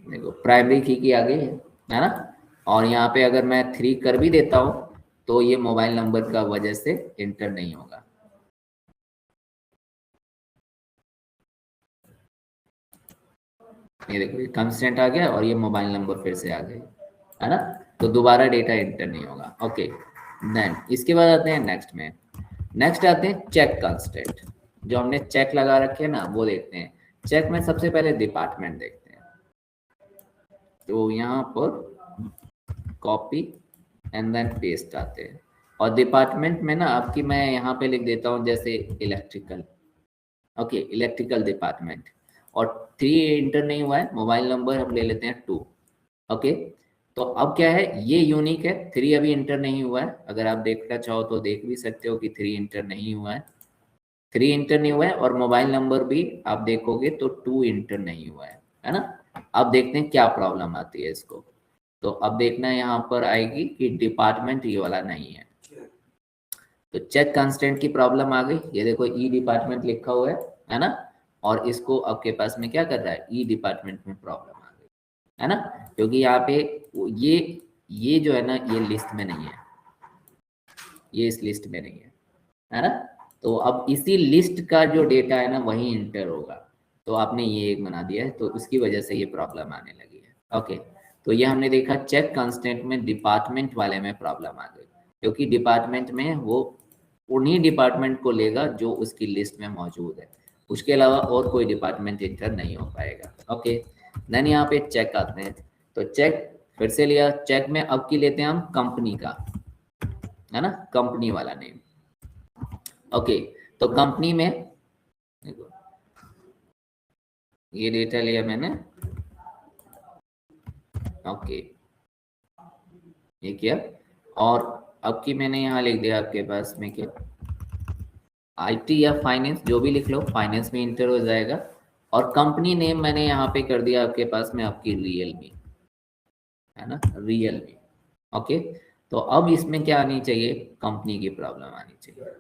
देखो प्राइमरी की आ गई है ना, और यहाँ पे अगर मैं 3 कर भी देता हूँ तो ये मोबाइल नंबर का वजह से इंटर नहीं होगा। ये देखो ये कंस्टेंट आ गया और ये मोबाइल नंबर फिर से आ गए, है ना, तो दोबारा डेटा इंटर नहीं होगा। ओके, देन इसके बाद आते हैं नेक्स्ट में, नेक्स्ट आते हैं चेक कंस्टेंट, जो हमने चेक लगा रखे हैं ना वो देखते हैं। चेक में सबसे पहले डिपार्टमेंट देखते हैं, तो यहाँ पर कॉपी एंड देन पेस्ट आते हैं, और डिपार्टमेंट में ना आपकी मैं यहाँ पे लिख देता हूँ जैसे इलेक्ट्रिकल। ओके, इलेक्ट्रिकल डिपार्टमेंट, और 3 इंटर नहीं हुआ है, मोबाइल नंबर हम ले लेते हैं 2। ओके, तो अब क्या है, ये यूनिक है, 3 अभी इंटर नहीं हुआ है, अगर आप देखना चाहो तो देख भी सकते हो कि 3 इंटर नहीं हुआ है, 3 इंटर नहीं हुआ है, और मोबाइल नंबर भी आप देखोगे तो 2 इंटर नहीं हुआ है ना। अब देखते हैं क्या प्रॉब्लम आती है इसको, तो अब देखना यहाँ पर आएगी कि डिपार्टमेंट ये वाला नहीं है, तो चेक कंस्टेंट की प्रॉब्लम आ गई, ये देखो ई डिपार्टमेंट लिखा हुआ है ना, और इसको आपके पास में क्या कर रहा है, ई डिपार्टमेंट में प्रॉब्लम आ गई, है ना, क्योंकि यहाँ पे ये जो है ना ये लिस्ट में नहीं है, ये इस लिस्ट में नहीं है ना, तो अब इसी लिस्ट का जो डेटा है ना वही इंटर होगा, तो आपने ये एक बना दिया है, तो उसकी वजह से ये प्रॉब्लम आने लगी है। ओके, तो ये हमने देखा चेक कंस्टेंट में डिपार्टमेंट वाले में प्रॉब्लम आ गई, क्योंकि डिपार्टमेंट में वो उन्हीं डिपार्टमेंट को लेगा जो उसकी लिस्ट में मौजूद है, उसके अलावा और कोई डिपार्टमेंट इंटर नहीं हो पाएगा। ओके, देन यहाँ पे चेक आते हैं, तो चेक फिर से लिया, चेक में अब की लेते हैं हम कंपनी का, है ना, कंपनी वाला नेम। ओके, तो कंपनी में देखो ये डेटा लिया मैंने, ओके ये किया, और अब की मैंने यहाँ लिख दिया आपके पास में क्या, आईटी या फाइनेंस, जो भी लिख लो, फाइनेंस में इंटर हो जाएगा, और कंपनी नेम मैंने यहाँ पे कर दिया आपके पास में आपकी रियलमी, है ना, रियलमी। ओके, तो अब इसमें क्या आनी चाहिए, कंपनी की प्रॉब्लम आनी चाहिए,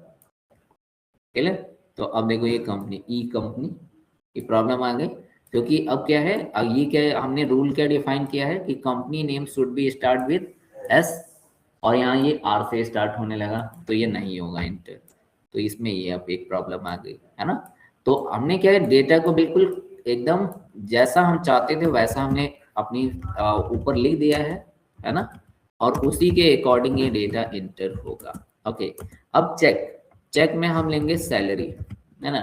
क्लियर। तो अब देखो ये कंपनी, ई कंपनी की प्रॉब्लम आ गई, क्योंकि अब क्या है, अब ये क्या है, हमने रूल क्या डिफाइन किया है कि company name should be start with S, और यहाँ ये आर से स्टार्ट होने लगा, तो ये नहीं होगा इंटर, तो इसमें ये अब एक प्रॉब्लम आ गई। है ना। तो हमने क्या है, डेटा को बिल्कुल एकदम जैसा हम चाहते थे वैसा हमने अपनी ऊपर लिख दिया है ना। और उसी के अकॉर्डिंग ये डेटा इंटर होगा। ओके, अब चेक, चेक में हम लेंगे सैलरी, है ना।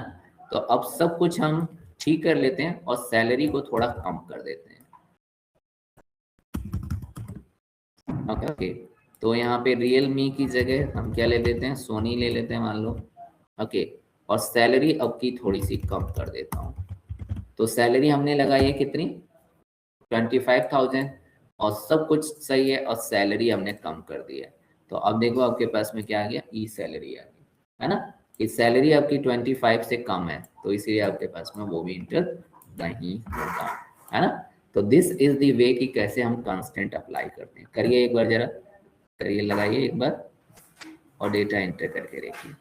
तो अब सब कुछ हम ठीक कर लेते हैं और सैलरी को थोड़ा कम कर देते हैं। ओके ओके, तो यहाँ पे रियल मी की जगह हम क्या ले लेते हैं, सोनी ले लेते हैं मान लो। ओके, और सैलरी अब की थोड़ी सी कम कर देता हूँ। तो सैलरी हमने लगाई है कितनी, 25,000, और सब कुछ सही है और सैलरी हमने कम कर दी है। तो अब देखो आपके पास में क्या आ गया, ई सैलरी आ गई, है ना। कि सैलरी आपकी 25 से कम है, तो इसीलिए आपके पास में वो भी इंटर नहीं होगा, है ना। तो दिस इज द वे कि कैसे हम कांस्टेंट अप्लाई करते हैं। करिए एक बार जरा, करिए, लगाइए एक बार और डेटा एंटर करके देखिए।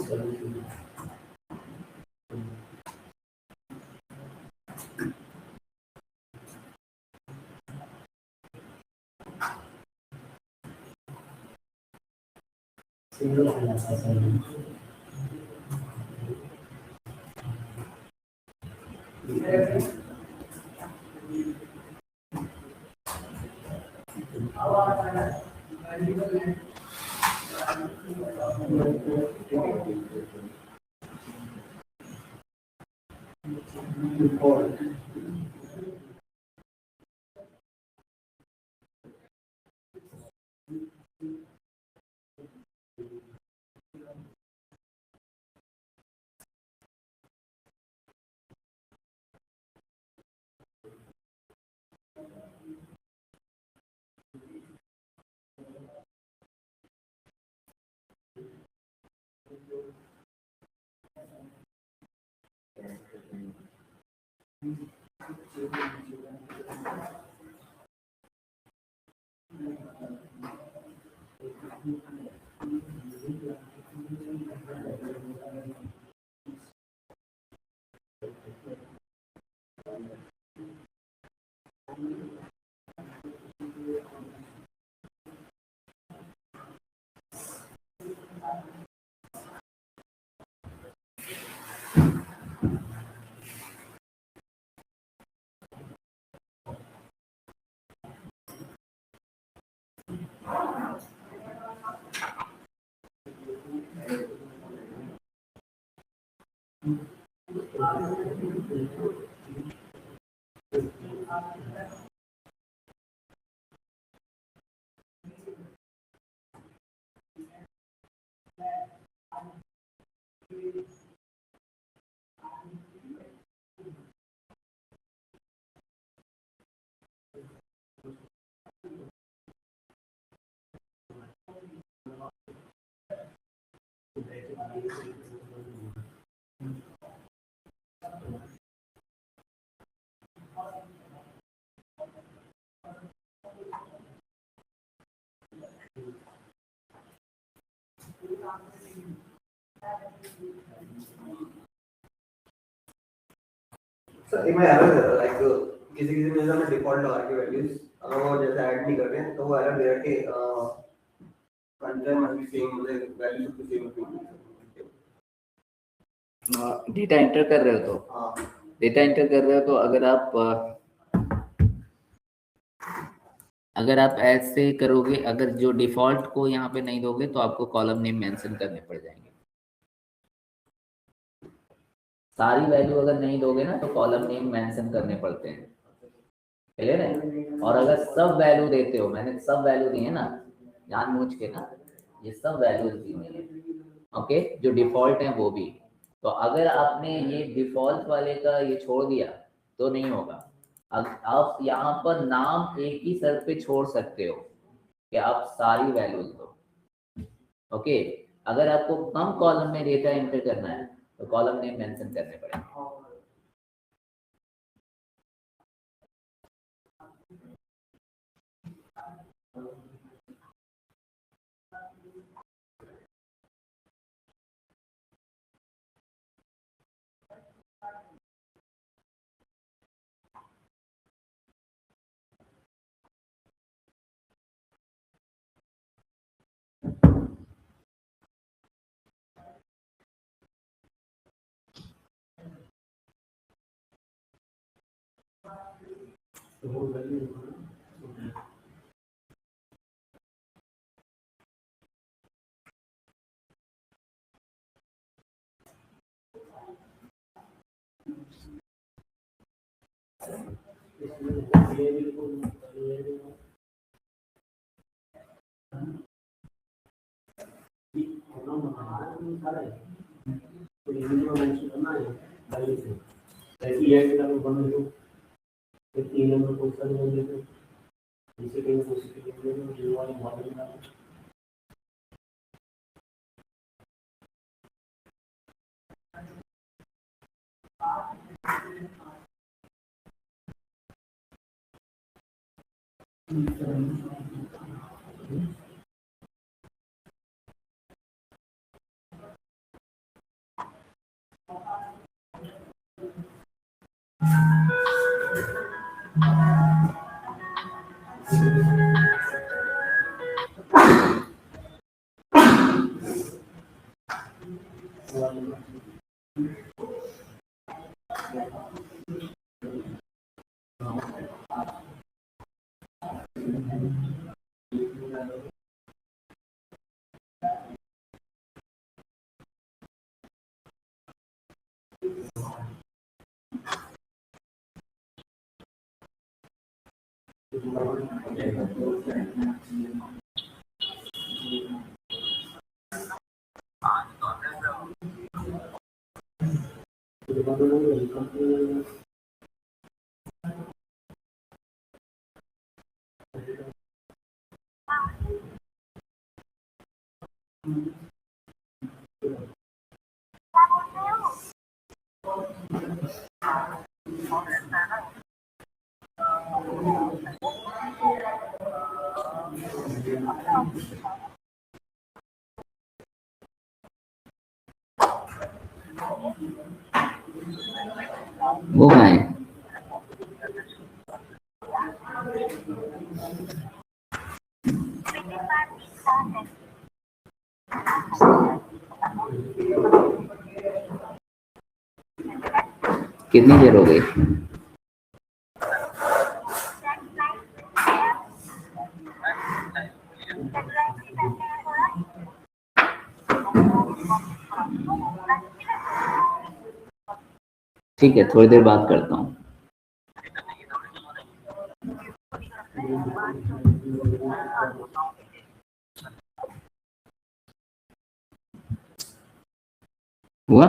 सर एक मैं एरर लाइक किसी किसी में हमने डिफॉल्ट लगा के वैल्यूज अगर वो जैसे ऐड नहीं करते हैं तो वो एरर दे रहा है कि कंटेंट मस्ट बी सेम मतलब value should be same. Data enter कर रहे हो तो डेटा एंटर कर रहे हो तो अगर आप ऐसे करोगे, अगर जो डिफॉल्ट को यहाँ पे नहीं दोगे तो आपको कॉलम नेम मेंशन करने पड़ जाएंगे। सारी वैल्यू अगर नहीं दोगे ना तो कॉलम नेम मेंशन करने पड़ते हैं, क्लियर है। और अगर सब वैल्यू देते हो, मैंने सब वैल्यू दी है ना जानबूझ के ना, ये सब वैल्यूज दी मैंने, ओके, जो डिफॉल्ट है वो भी। तो अगर आपने ये डिफॉल्ट वाले का ये छोड़ दिया तो नहीं होगा। अब आप यहाँ पर नाम एक ही शर्त पे छोड़ सकते हो कि आप सारी वैल्यूज दो, ओके। अगर आपको कम कॉलम में डेटा एंटर करना है तो कॉलम नेम मेंशन करने पड़ेंगे। वो कहाँ है? कितनी देर हो गई? ठीक है, थोड़ी देर बात करता हूँ। हुआ?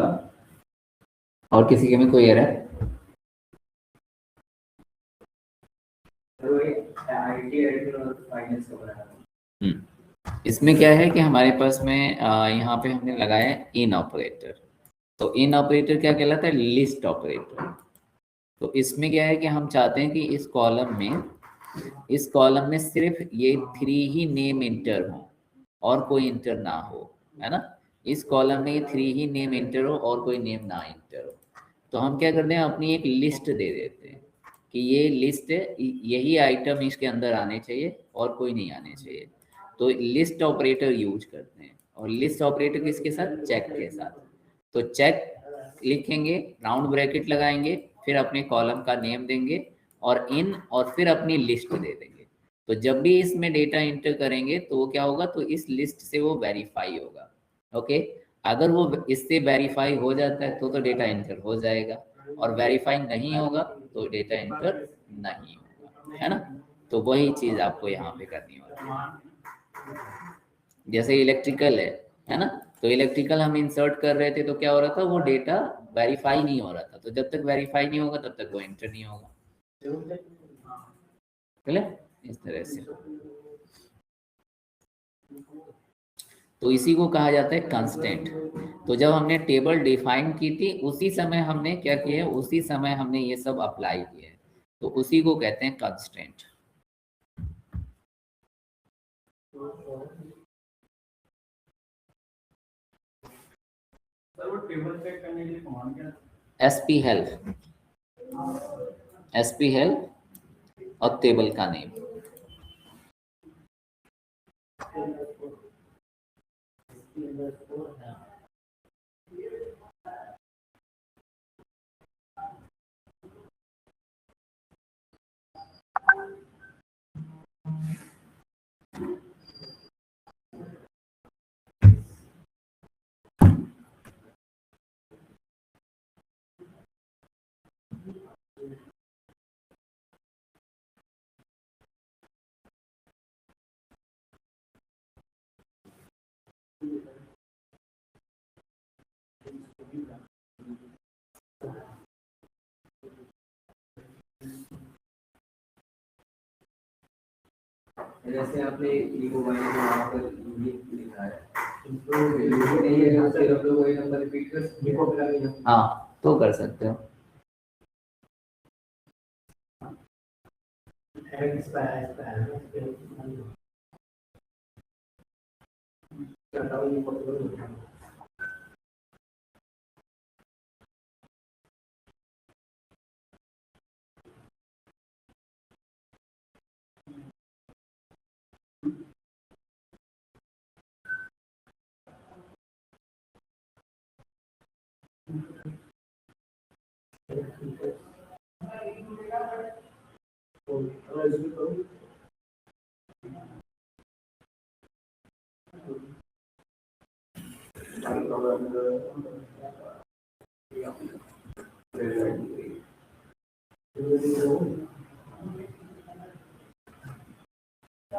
और किसी के में कोई एरर? इसमें क्या है कि हमारे पास में यहाँ पे हमने लगाया है इन ऑपरेटर। तो इन ऑपरेटर क्या कहलाता है? List operator. तो इसमें क्या है कि हम चाहते हैं कि इस कॉलम में सिर्फ ये 3 ही नेम इंटर हो और कोई इंटर ना हो, है ना? इस कॉलम में ये 3 ही नेम इंटर हो और कोई नेम ना इंटर हो। तो हम क्या करते हैं, अपनी एक लिस्ट दे देते हैं कि ये लिस्ट यही आइटम इसके अंदर आने चाहिए और कोई नहीं आने चाहिए। तो लिस्ट ऑपरेटर यूज करते हैं। और लिस्ट ऑपरेटर किसके साथ? चेक के साथ। तो चेक लिखेंगे, राउंड ब्रैकेट लगाएंगे, फिर अपने कॉलम का नेम देंगे और इन, और फिर अपनी लिस्ट दे देंगे। तो जब भी इसमें डेटा इंटर करेंगे तो वो क्या होगा, तो इस लिस्ट से वो वेरीफाई होगा। ओके, अगर वो इससे वेरीफाई हो जाता है तो डेटा इंटर हो जाएगा, और वेरीफाई नहीं होगा तो डेटा इंटर नहीं होगा, है ना? तो वही चीज आपको यहाँ पे करनी होती है। जैसे इलेक्ट्रिकल है ना? तो इलेक्ट्रिकल हम इंसर्ट कर रहे थे तो क्या हो रहा था, वो डेटा वेरीफाई नहीं हो रहा था। तो जब तक वेरीफाई नहीं होगा तब तक वो एंटर नहीं होगा। क्लियर? इस तरह से। तो इसी को कहा जाता है कंस्टेंट। तो जब हमने टेबल डिफाइन की थी उसी समय हमने क्या किया है, उसी समय हमने ये सब अप्लाई किया है। तो उसी को कहते हैं constant. SP help, SP help और टेबल का नेम। जैसे आपने ई मोबाइल में वहाँ पर लिखा है, तो नहीं है, फिर हम लोग वही नंबर रिपीट कर, हाँ तो कर सकते हो। सर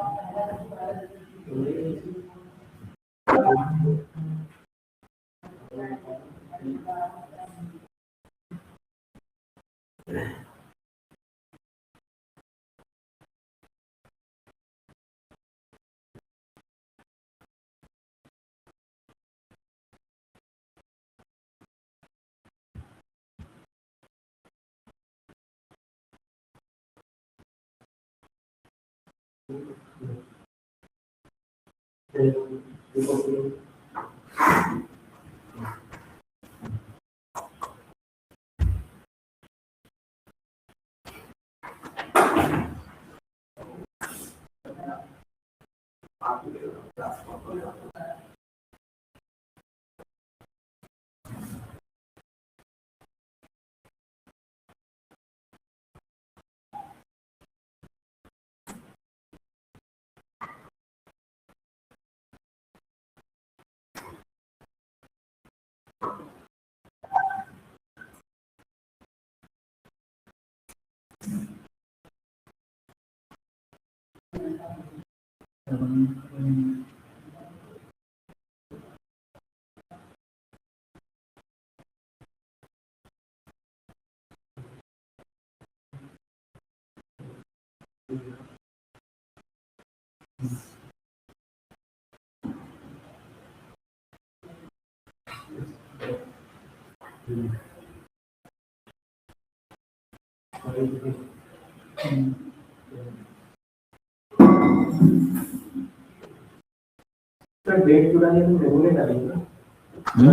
डेट चुराने में मेमोरी डालेंगे ना,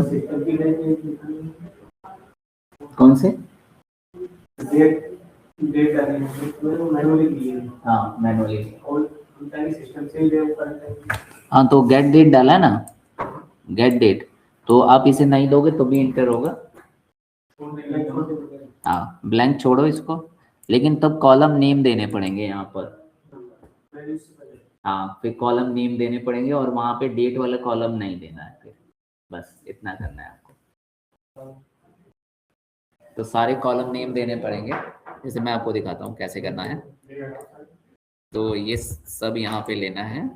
सिस्टम की डेट कौन से डेट डेट डालेंगे तो मैनुअली दिए। हाँ मैनुअली और सिस्टम से ही डेट करते हैं। हाँ तो गेट डेट डाला ना, गेट डेट, तो आप इसे नहीं दोगे तो भी इंटर होगा। हाँ ब्लैंक छोड़ो इसको, लेकिन तब कॉलम नेम देने पड़ेंगे यहाँ पर। हाँ फिर कॉलम नेम देने पड़ेंगे और वहाँ पे डेट वाला कॉलम नहीं देना है फिर, बस इतना करना है आपको। तो सारे कॉलम नेम देने पड़ेंगे, जैसे मैं आपको दिखाता हूँ कैसे करना है। तो ये सब यहाँ पे लेना है,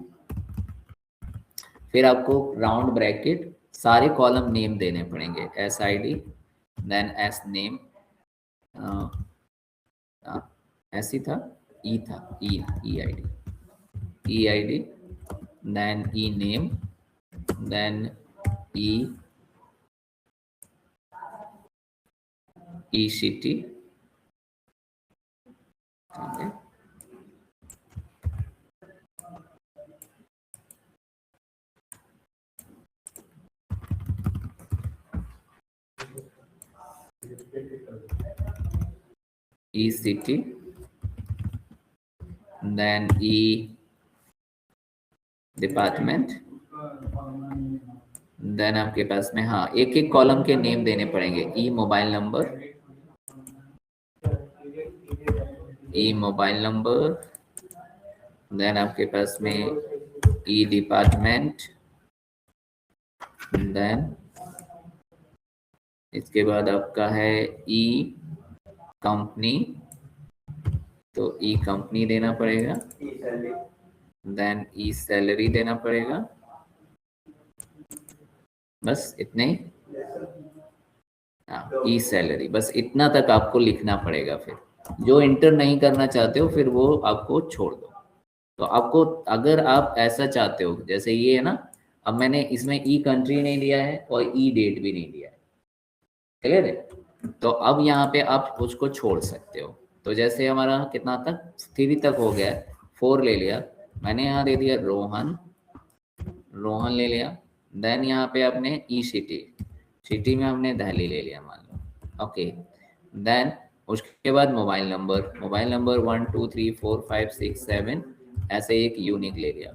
फिर आपको राउंड ब्रैकेट सारे कॉलम नेम देने पड़ेंगे, S I D then S name, ऐसी था ई था E E I D then E name then E city, E city then E department, then आपके पास में हाँ एक एक कॉलम के नेम देने पड़ेंगे, ई मोबाइल नंबर, ई मोबाइल नंबर, देन आपके पास में ई डिपार्टमेंट, देन इसके बाद आपका है ई कंपनी, तो ई कंपनी देना पड़ेगा, देन ई सैलरी देना पड़ेगा, बस इतने ही। हाँ ई सैलरी, बस इतना तक आपको लिखना पड़ेगा। फिर जो इंटर नहीं करना चाहते हो फिर वो आपको छोड़ दो। तो आपको अगर आप ऐसा चाहते हो, जैसे ये है ना, अब मैंने इसमें ई कंट्री नहीं दिया है और ई डेट भी नहीं दिया है, क्लियर है। तो अब यहाँ पे आप उसको छोड़ सकते हो। तो जैसे हमारा कितना तक 3 तक हो गया है, 4 ले लिया मैंने, यहाँ दे दिया रोहन, रोहन ले लिया, देन यहाँ पे आपने ई सिटी, सिटी में हमने दिल्ली ले लिया मान लो, ओके। देन उसके बाद मोबाइल नंबर, मोबाइल नंबर 1 2 3 4 5 6 7 ऐसे एक यूनिक ले लिया।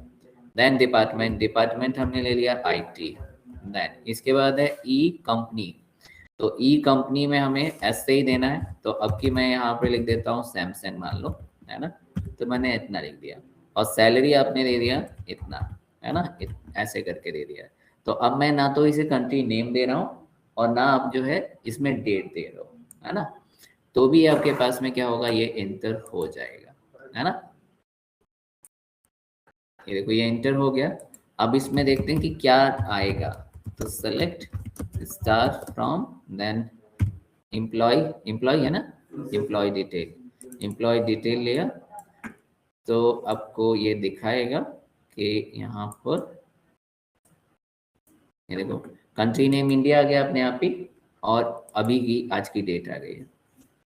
देन डिपार्टमेंट, डिपार्टमेंट हमने ले लिया आईटी। देन इसके बाद है ई कंपनी, तो ई कंपनी में हमें ऐसे ही देना है। तो अब की मैं यहाँ पे लिख देता हूँ सैमसंग मान लो, है ना, तो मैंने इतना लिख दिया और सैलरी आपने दे दिया इतना, है ना, ऐसे करके दे दिया। तो अब मैं ना तो इसे कंट्री नेम दे रहा हूँ और ना आप जो है इसमें डेट दे रहे हो, है ना, तो भी आपके पास में क्या होगा, ये इंटर हो जाएगा, है ना। ये देखो ये एंटर हो गया। अब इसमें देखते हैं कि क्या आएगा। तो select star from, then employ, employ है ना, एम्प्लॉय डिटेल लिया। तो आपको ये दिखाएगा कि यहाँ पर ये देखो कंट्री नेम इंडिया आ गया अपने आप ही, और अभी की आज की डेट आ गई है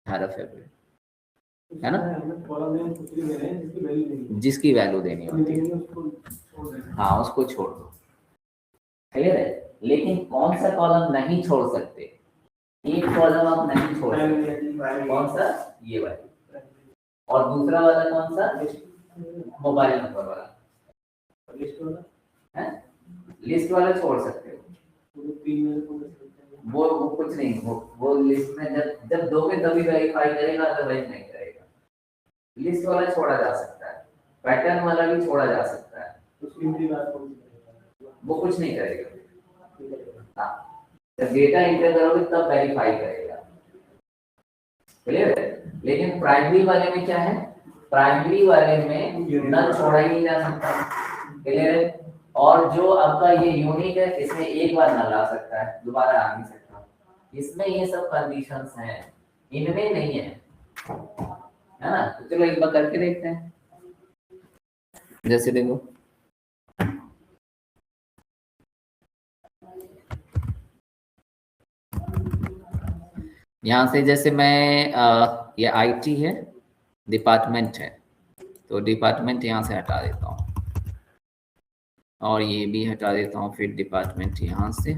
18 फरवरी, है ना, जिसकी वैल्यू देनी होती है। हाँ उसको छोड़ दो, क्लियर है। लेकिन कौन सा कॉलम नहीं छोड़ सकते, एक कॉलम आप नहीं छोड़ सकते, कौन सा, ये वाला, और दूसरा वाला कौन सा, मोबाइल नंबर वाला, लिस्ट वाला छोड़ सकते हो। वो कुछ नहीं, वो लिस्ट में जब जब दोगे तभी वेरीफाई करेगा, अदरवाइज नहीं करेगा। लिस्ट वाला छोड़ा जा सकता है, पैटर्न वाला भी छोड़ा जा सकता है, वो कुछ नहीं करेगा। हाँ, जब डेटा एंटर करोगे तब वेरीफाई करेगा, क्लियर है। लेकिन प्राइमरी वाले में क्या है, प्राइमरी वाले में नल छोड़ा ही नहीं जा सकता, क्लियर है। और जो आपका ये यूनिक है, इसमें एक बार नल आ सकता है, दोबारा आ नहीं सकता। इसमें ये सब कंडीशंस हैं, इनमें नहीं है, है ना। तो चलो एक बार करके देखते हैं। जैसे देखो यहाँ से, जैसे मैं ये आईटी है, डिपार्टमेंट है, तो डिपार्टमेंट यहाँ से हटा देता हूँ, और ये भी हटा देता हूँ, फिर डिपार्टमेंट यहाँ से,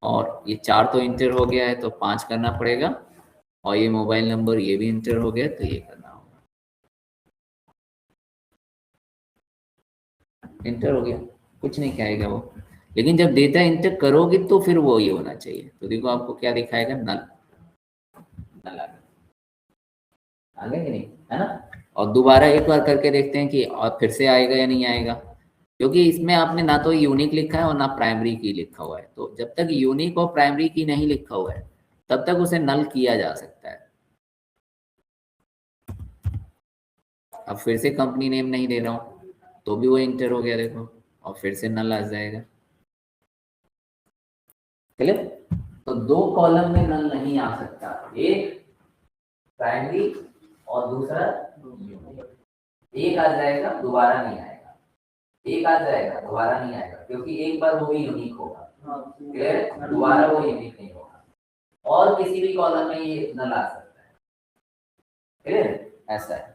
और ये 4 तो इंटर हो गया है, तो 5 करना पड़ेगा, और ये मोबाइल नंबर ये भी इंटर हो गया, तो ये करना होगा। इंटर हो गया, कुछ नहीं कहेगा वो, लेकिन जब डेटा इंटर करोगे तो फिर वो ये होना चाहिए। तो देखो आपको क्या दिखाएगा, नल, नल आ गया कि नहीं, है ना। और दोबारा एक बार करके देखते हैं कि और फिर से आएगा या नहीं आएगा, क्योंकि इसमें आपने ना तो यूनिक लिखा है और ना प्राइमरी की लिखा हुआ है। तो जब तक यूनिक और प्राइमरी की नहीं लिखा हुआ है तब तक उसे नल किया जा सकता है। अब फिर से कंपनी नेम नहीं दे रहा हूँ तो भी वो इंटर हो गया देखो, और फिर से नल आ जाएगा, क्लियर। तो 2 कॉलम में नल नहीं आ सकता, एक प्राइमरी और दूसरा यूनिक। एक आ जाएगा दोबारा नहीं आएगा, एक आ जाएगा दोबारा नहीं आएगा, क्योंकि एक बार वो भी यूनिक होगा, क्लियर, दोबारा वो यूनिक नहीं होगा। और किसी भी कॉलम में ये नल आ सकता है, क्लियर, ऐसा है।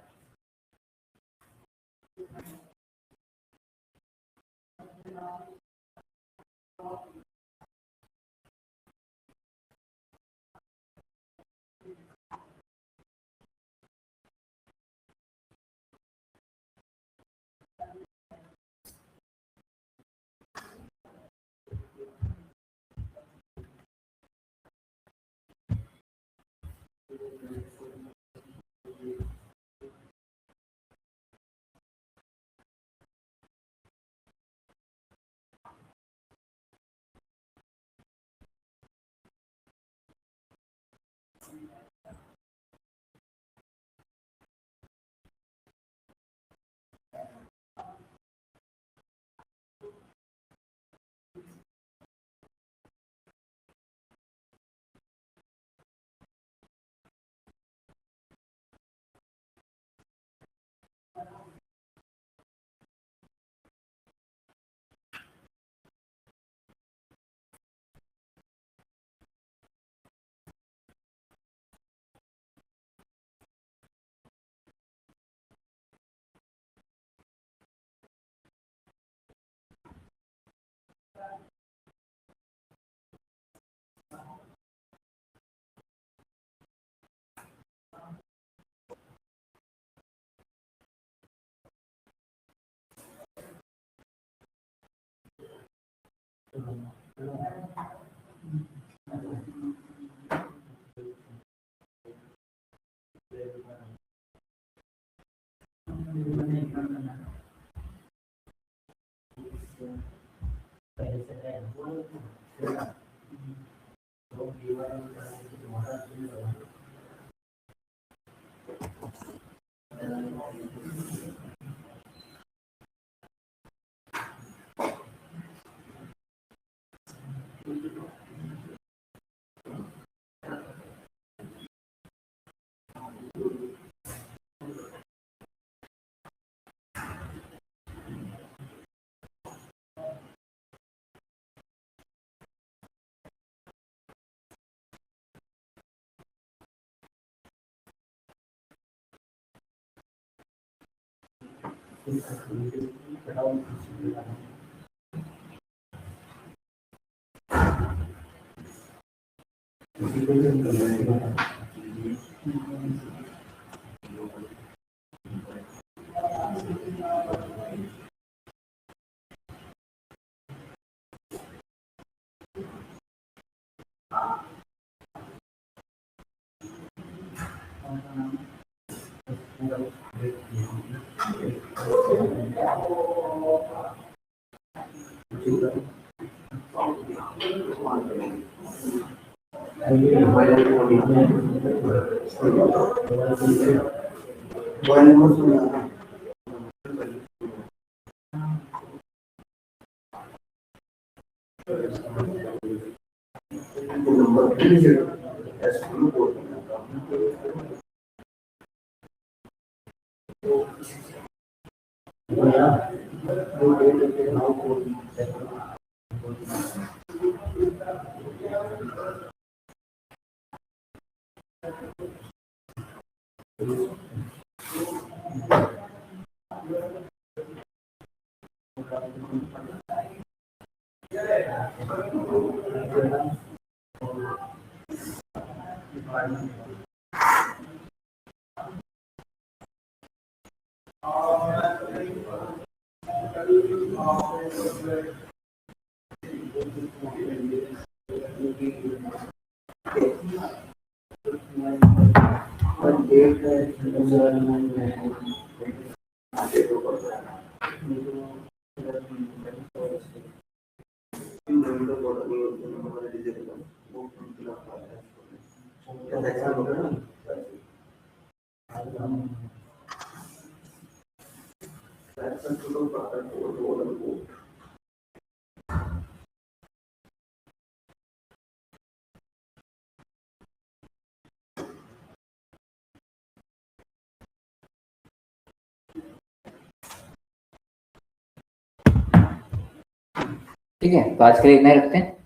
ठीक है, तो आज के लिए इतना ही रखते हैं।